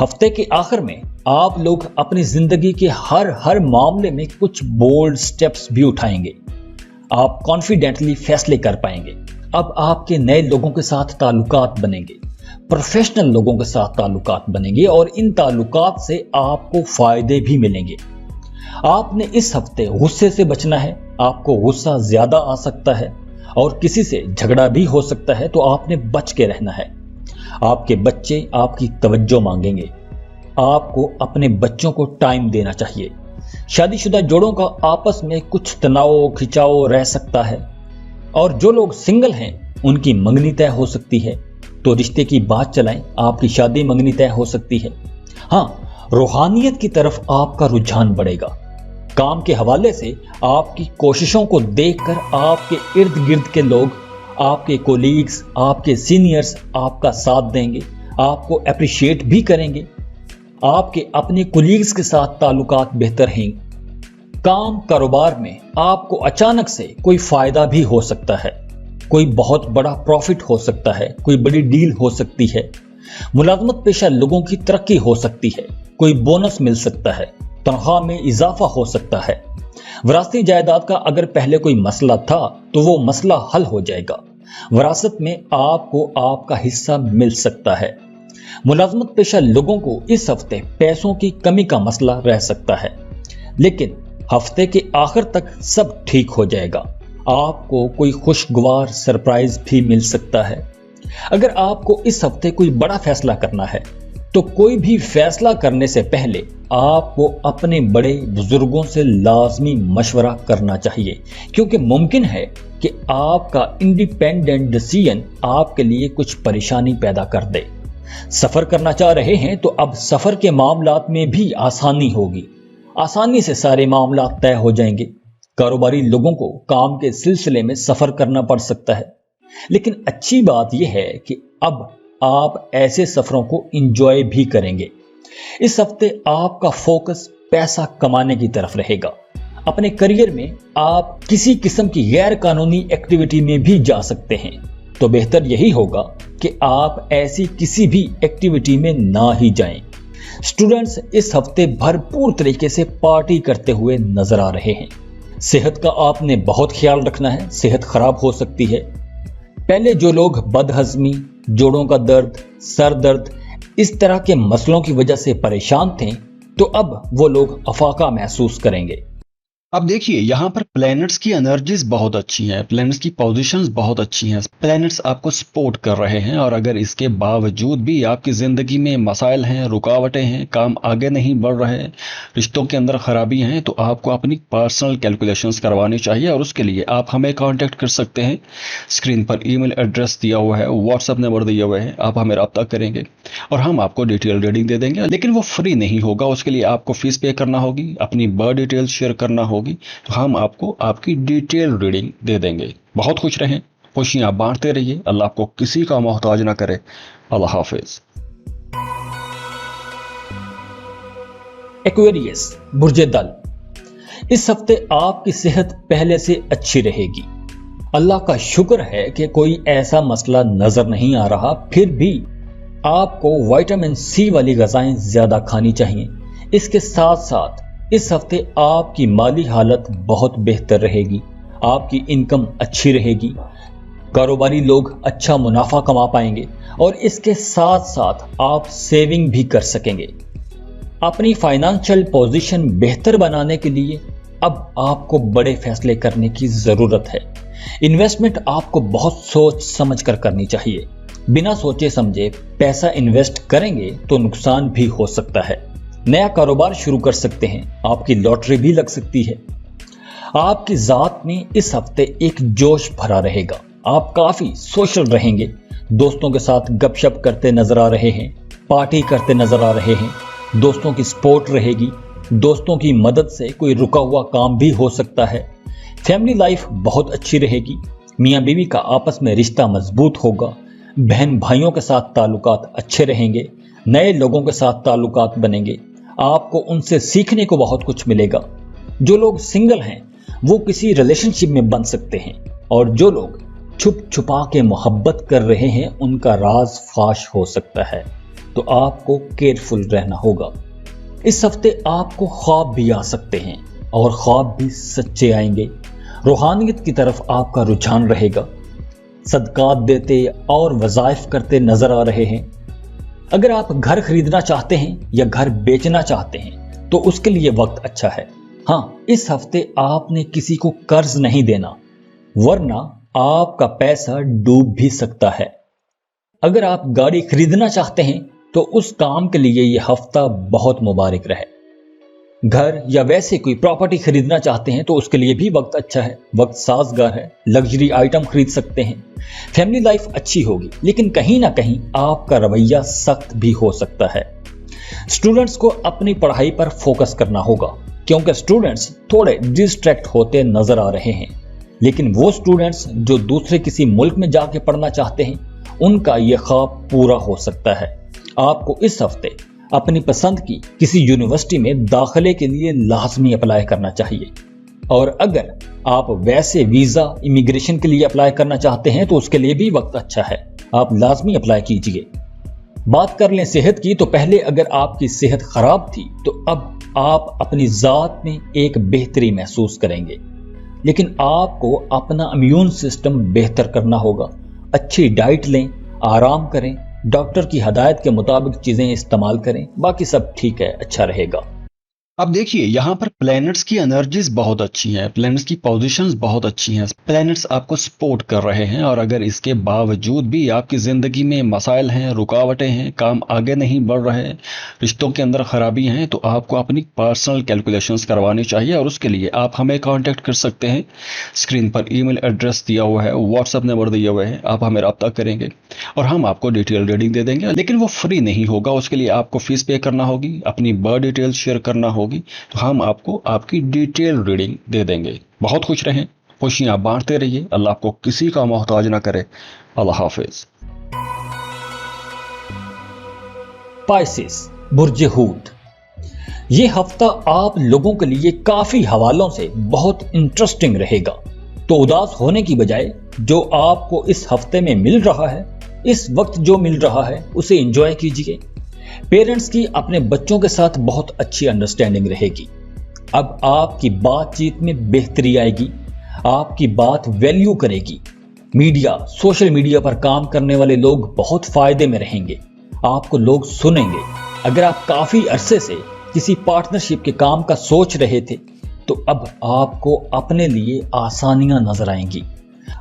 हफ्ते के आखिर में आप लोग अपनी जिंदगी के हर मामले में कुछ बोल्ड स्टेप्स भी उठाएंगे। आप कॉन्फिडेंटली फैसले कर पाएंगे। अब आपके नए लोगों के साथ ताल्लुकात बनेंगे, प्रोफेशनल लोगों के साथ ताल्लुकात बनेंगे और इन ताल्लुकात से आपको फायदे भी मिलेंगे। आपने इस हफ्ते गुस्से से बचना है। आपको गुस्सा ज्यादा आ सकता है और किसी से झगड़ा भी हो सकता है, तो आपने बच के रहना है। आपके बच्चे आपकी तवज्जो मांगेंगे। आपको अपने बच्चों को टाइम देना चाहिए। शादीशुदा जोड़ों का आपस में कुछ तनाव खिंचाव रह सकता है और जो लोग सिंगल हैं उनकी मंगनी तय हो सकती है, तो रिश्ते की बात चलाएं। आपकी शादी मंगनी तय हो सकती है। हाँ, रूहानियत की तरफ आपका रुझान बढ़ेगा। काम के हवाले से आपकी कोशिशों को देखकर आपके इर्द गिर्द के लोग, आपके कोलीग्स, आपके सीनियर्स आपका साथ देंगे, आपको अप्रिशिएट भी करेंगे। आपके अपने कोलीग्स के साथ ताल्लुकात बेहतर हैं। काम कारोबार में आपको अचानक से कोई फायदा भी हो सकता है, कोई बहुत बड़ा प्रॉफिट हो सकता है, कोई बड़ी डील हो सकती है। मुलाजमत पेशा लोगों की तरक्की हो सकती है, कोई बोनस मिल सकता है, तनख्वाह में इजाफा हो सकता है। विरासती जायदाद का अगर पहले कोई मसला था तो वो मसला हल हो जाएगा। विरासत में आपको आपका हिस्सा मिल सकता है। मुलाजमत पेशा लोगों को इस हफ्ते पैसों की कमी का मसला रह सकता है, लेकिन हफ्ते के आखिर तक सब ठीक हो जाएगा। आपको कोई खुशगवार सरप्राइज भी मिल सकता है। अगर आपको इस हफ्ते कोई बड़ा फैसला करना है तो कोई भी फैसला करने से पहले आपको अपने बड़े बुजुर्गों से लाजमी मशवरा करना चाहिए, क्योंकि मुमकिन है कि आपका इंडिपेंडेंट डिसीजन आपके लिए कुछ परेशानी पैदा कर दे। सफर करना चाह रहे हैं तो अब सफर के मामलात में भी आसानी होगी। आसानी से सारे मामलात तय हो जाएंगे। कारोबारी लोगों को काम के सिलसिले में सफर करना पड़ सकता है, लेकिन अच्छी बात यह है कि अब आप ऐसे सफरों को एंजॉय भी करेंगे। इस हफ्ते आपका फोकस पैसा कमाने की तरफ रहेगा। अपने करियर में आप किसी किस्म की गैर कानूनी एक्टिविटी में भी जा सकते हैं, तो बेहतर यही होगा कि आप ऐसी किसी भी एक्टिविटी में ना ही जाएं। स्टूडेंट्स इस हफ्ते भरपूर तरीके से पार्टी करते हुए नजर आ रहे हैं। सेहत का आपने बहुत ख्याल रखना है, सेहत खराब हो सकती है। पहले जो लोग बदहजमी, जोड़ों का दर्द, सर दर्द, इस तरह के मसलों की वजह से परेशान थे, तो अब वो लोग अफाका महसूस करेंगे। अब देखिए यहाँ पर प्लैनेट्स की एनर्जीज बहुत अच्छी हैं, प्लैनेट्स की पोजीशंस बहुत अच्छी हैं, प्लैनेट्स आपको सपोर्ट कर रहे हैं। और अगर इसके बावजूद भी आपकी ज़िंदगी में मसाइल हैं, रुकावटें हैं, काम आगे नहीं बढ़ रहे, रिश्तों के अंदर खराबी हैं, तो आपको अपनी पर्सनल कैलकुलेशंस करवानी चाहिए। और उसके लिए आप हमें कांटेक्ट कर सकते हैं। स्क्रीन पर ईमेल एड्रेस दिया हुआ है, व्हाट्सएप नंबर दिया हुआ है, आप हमें रब्ता करेंगे और हम आपको डिटेल रीडिंग दे देंगे। लेकिन वो फ्री नहीं होगा, उसके लिए आपको फीस पे करना होगी, अपनी बर्थ डिटेल शेयर करना होगी, तो हम आपको आपकी डिटेल रीडिंग दे देंगे। बहुत खुश रहें, खुशियां बांटते रहिए, अल्लाह आपको किसी का मोहताज ना करे। अल्लाह हाफिज। एक्वेरियस बुर्ज दल, इस हफ्ते आपकी सेहत पहले से अच्छी रहेगी। अल्लाह का शुक्र है कि कोई ऐसा मसला नजर नहीं आ रहा, फिर भी आपको विटामिन सी वाली ग़िज़ाएं ज्यादा खानी चाहिए। इसके साथ साथ इस हफ्ते आपकी माली हालत बहुत बेहतर रहेगी, आपकी इनकम अच्छी रहेगी। कारोबारी लोग अच्छा मुनाफा कमा पाएंगे और इसके साथ साथ आप सेविंग भी कर सकेंगे। अपनी फाइनेंशियल पोजीशन बेहतर बनाने के लिए अब आपको बड़े फैसले करने की जरूरत है। इन्वेस्टमेंट आपको बहुत सोच समझ कर करनी चाहिए। बिना सोचे समझे पैसा इन्वेस्ट करेंगे तो नुकसान भी हो सकता है। नया कारोबार शुरू कर सकते हैं, आपकी लॉटरी भी लग सकती है। आपकी जात में इस हफ्ते एक जोश भरा रहेगा। आप काफी सोशल रहेंगे, दोस्तों के साथ गपशप करते नजर आ रहे हैं, पार्टी करते नजर आ रहे हैं, दोस्तों की सपोर्ट रहेगी, दोस्तों की मदद से कोई रुका हुआ काम भी हो सकता है। फैमिली लाइफ बहुत अच्छी रहेगी, मियां बीवी का आपस में रिश्ता मजबूत होगा, बहन भाइयों के साथ ताल्लुकात अच्छे रहेंगे, नए लोगों के साथ ताल्लुकात बनेंगे, आपको उनसे सीखने को बहुत कुछ मिलेगा। जो लोग सिंगल हैं वो किसी रिलेशनशिप में बन सकते हैं और जो लोग छुप छुपा के मोहब्बत कर रहे हैं उनका राज फाश हो सकता है, तो आपको केयरफुल रहना होगा। इस हफ्ते आपको ख्वाब भी आ सकते हैं और ख्वाब भी सच्चे आएंगे। रूहानियत की तरफ आपका रुझान रहेगा, सदकात देते और वज़ाइफ करते नजर आ रहे हैं। अगर आप घर खरीदना चाहते हैं या घर बेचना चाहते हैं तो उसके लिए वक्त अच्छा है। हाँ, इस हफ्ते आपने किसी को कर्ज नहीं देना, वरना आपका पैसा डूब भी सकता है। अगर आप गाड़ी खरीदना चाहते हैं तो उस काम के लिए यह हफ्ता बहुत मुबारक रहे। घर या वैसे कोई प्रॉपर्टी खरीदना चाहते हैं तो उसके लिए भी वक्त अच्छा है, वक्त साजगार है, लग्जरी आइटम खरीद सकते हैं। फैमिली लाइफ अच्छी होगी, लेकिन कहीं ना कहीं आपका रवैया सख्त भी हो सकता है। स्टूडेंट्स को अपनी पढ़ाई पर फोकस करना होगा, क्योंकि स्टूडेंट्स थोड़े डिस्ट्रैक्ट होते नजर आ रहे हैं। लेकिन वो स्टूडेंट्स जो दूसरे किसी मुल्क में जाके पढ़ना चाहते हैं उनका यह ख्वाब पूरा हो सकता है। आपको इस हफ्ते अपनी पसंद की किसी यूनिवर्सिटी में दाखिले के लिए लाजमी अप्लाई करना चाहिए। और अगर आप वैसे वीजा इमिग्रेशन के लिए अप्लाई करना चाहते हैं तो उसके लिए भी वक्त अच्छा है, आप लाजमी अप्लाई कीजिए। बात कर लें सेहत की, तो पहले अगर आपकी सेहत खराब थी तो अब आप अपनी जात में एक बेहतरी महसूस करेंगे। लेकिन आपको अपना इम्यून सिस्टम बेहतर करना होगा। अच्छी डाइट लें, आराम करें, डॉक्टर की हदायत के मुताबिक चीजें इस्तेमाल करें, बाकी सब ठीक है, अच्छा रहेगा। अब देखिए, यहाँ पर प्लैनेट्स की एनर्जीज बहुत अच्छी हैं, प्लैनेट्स की पोजीशंस बहुत अच्छी हैं, प्लैनेट्स आपको सपोर्ट कर रहे हैं। और अगर इसके बावजूद भी आपकी ज़िंदगी में मसाइल हैं, रुकावटें हैं, काम आगे नहीं बढ़ रहे हैं, रिश्तों के अंदर खराबी हैं, तो आपको अपनी पर्सनल कैलकुलेशंस करवानी चाहिए। और उसके लिए आप हमें कांटेक्ट कर सकते हैं। स्क्रीन पर ईमेल एड्रेस दिया हुआ है, व्हाट्सएप नंबर दिया हुआ है, आप हमें रब्ता करेंगे और हम आपको डिटेल रीडिंग दे देंगे। लेकिन वो फ्री नहीं होगा, उसके लिए आपको फीस पे करना होगी, अपनी बर्थ डिटेल्स शेयर करना होगी, तो हम आपको आपकी डिटेल रीडिंग दे देंगे। बहुत खुश रहें, खुशियां बांटते रहिए, अल्लाह आपको किसी का मोहताज ना करे। अल्लाह हाफिज। पाइसेस, बुर्ज हूत। ये हफ्ता आप लोगों के लिए काफी हवालों से बहुत इंटरेस्टिंग रहेगा। तो उदास होने की बजाय जो आपको इस हफ्ते में मिल रहा है, इस वक्त जो मिल रहा है, उसे एंजॉय कीजिए। पेरेंट्स की अपने बच्चों के साथ बहुत अच्छी अंडरस्टैंडिंग रहेगी। अब आपकी बातचीत में बेहतरी आएगी, आपकी बात वैल्यू करेगी। मीडिया, सोशल मीडिया पर काम करने वाले लोग बहुत फायदे में रहेंगे, आपको लोग सुनेंगे। अगर आप काफी अरसे से किसी पार्टनरशिप के काम का सोच रहे थे तो अब आपको अपने लिए आसानियां नजर आएंगी।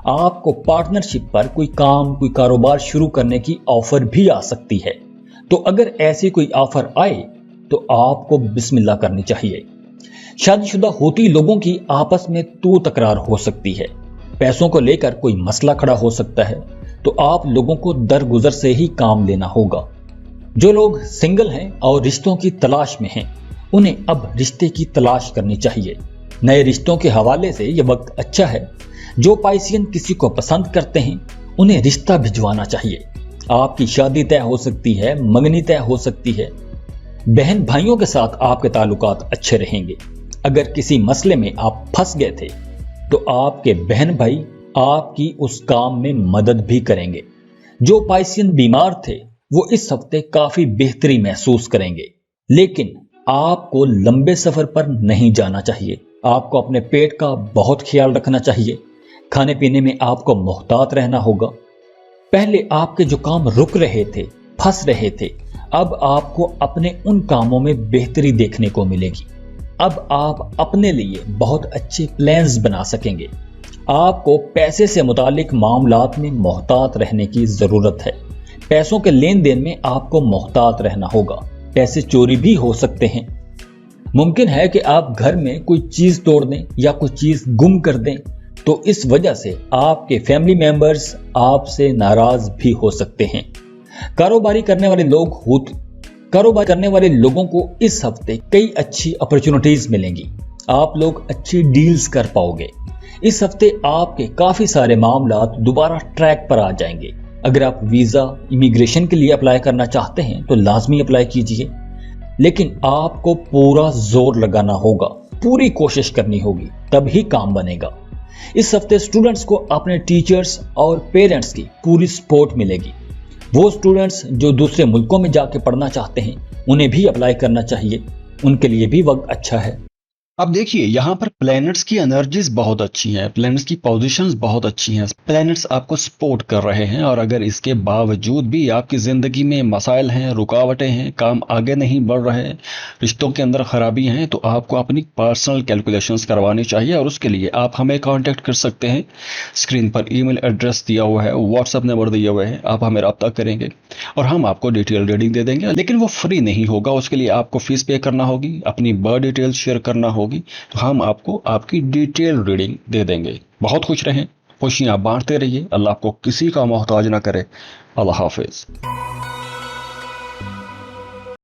आपको पार्टनरशिप पर कोई काम, कोई कारोबार शुरू करने की ऑफर भी आ सकती है। तो अगर ऐसी कोई ऑफर आए तो आपको बिस्मिल्लाह करनी चाहिए। शादीशुदा होती लोगों की आपस में तू तकरार हो सकती है, पैसों को लेकर कोई मसला खड़ा हो सकता है, तो आप लोगों को दरगुजर से ही काम लेना होगा। जो लोग सिंगल हैं और रिश्तों की तलाश में हैं, उन्हें अब रिश्ते की तलाश करनी चाहिए। नए रिश्तों के हवाले से यह वक्त अच्छा है। जो पाइसियन किसी को पसंद करते हैं उन्हें रिश्ता भिजवाना चाहिए। आपकी शादी तय हो सकती है, मंगनी तय हो सकती है। बहन भाइयों के साथ आपके ताल्लुकात अच्छे रहेंगे। अगर किसी मसले में आप फंस गए थे तो आपके बहन भाई आपकी उस काम में मदद भी करेंगे। जो पाइसियन बीमार थे वो इस हफ्ते काफी बेहतरी महसूस करेंगे। लेकिन आपको लंबे सफर पर नहीं जाना चाहिए। आपको अपने पेट का बहुत ख्याल रखना चाहिए। کھانے پینے میں آپ کو محتاط رہنا ہوگا۔ پہلے آپ کے جو کام رک رہے تھے، پھنس رہے تھے، اب آپ کو اپنے ان کاموں میں بہتری دیکھنے کو ملے گی۔ اب آپ اپنے لیے بہت اچھے پلانز بنا سکیں گے۔ آپ کو پیسے سے متعلق معاملات میں محتاط رہنے کی ضرورت ہے۔ پیسوں کے لین دین میں آپ کو محتاط رہنا ہوگا۔ پیسے چوری بھی ہو سکتے ہیں۔ ممکن ہے کہ آپ گھر میں کوئی چیز توڑ دیں یا کوئی چیز گم کر دیں، تو اس وجہ سے آپ کے فیملی ممبرز آپ سے ناراض بھی ہو سکتے ہیں۔ کاروبار کرنے والے لوگوں کو اس ہفتے کئی اچھی اپرچونٹیز ملیں گی۔ آپ لوگ اچھی ڈیلز کر پاؤ گے۔ اس ہفتے آپ کے کافی سارے معاملات دوبارہ ٹریک پر آ جائیں گے۔ اگر آپ ویزا امیگریشن کے لیے اپلائی کرنا چاہتے ہیں تو لازمی اپلائی کیجئے، لیکن آپ کو پورا زور لگانا ہوگا، پوری کوشش کرنی ہوگی، تب ہی کام بنے گا۔ اس ہفتے اسٹوڈنٹس کو اپنے ٹیچرز اور پیرنٹس کی پوری سپورٹ ملے گی۔ وہ اسٹوڈنٹس جو دوسرے ملکوں میں جا کے پڑھنا چاہتے ہیں انہیں بھی اپلائی کرنا چاہیے، ان کے لیے بھی وقت اچھا ہے۔ اب دیکھیے یہاں پر پلینٹس کی انرجیز بہت اچھی ہیں، پلینٹس کی پوزیشنز بہت اچھی ہیں، پلینٹس آپ کو سپورٹ کر رہے ہیں، اور اگر اس کے باوجود بھی آپ کی زندگی میں مسائل ہیں، رکاوٹیں ہیں، کام آگے نہیں بڑھ رہے، رشتوں کے اندر خرابی ہیں، تو آپ کو اپنی پرسنل کیلکولیشنز کروانی چاہیے، اور اس کے لیے آپ ہمیں کانٹیکٹ کر سکتے ہیں۔ اسکرین پر ای میل ایڈریس دیا ہوا ہے، واٹس ایپ نمبر دیا ہوا ہے، آپ ہمیں رابطہ کریں گے اور ہم آپ کو ڈیٹیل ریڈنگ دے دیں گے، لیکن وہ فری نہیں ہوگا، اس کے لیے آپ کو فیس پے کرنا ہوگی، اپنی برتھ ڈیٹیل شیئر کرنا ہوگی، تو ہم آپ کو آپ کی ڈیٹیل ریڈنگ دے دیں گے۔ بہت خوش رہیں، خوشیاں بانٹتے رہیے، اللہ آپ کو کسی کا محتاج نہ کرے۔ اللہ حافظ۔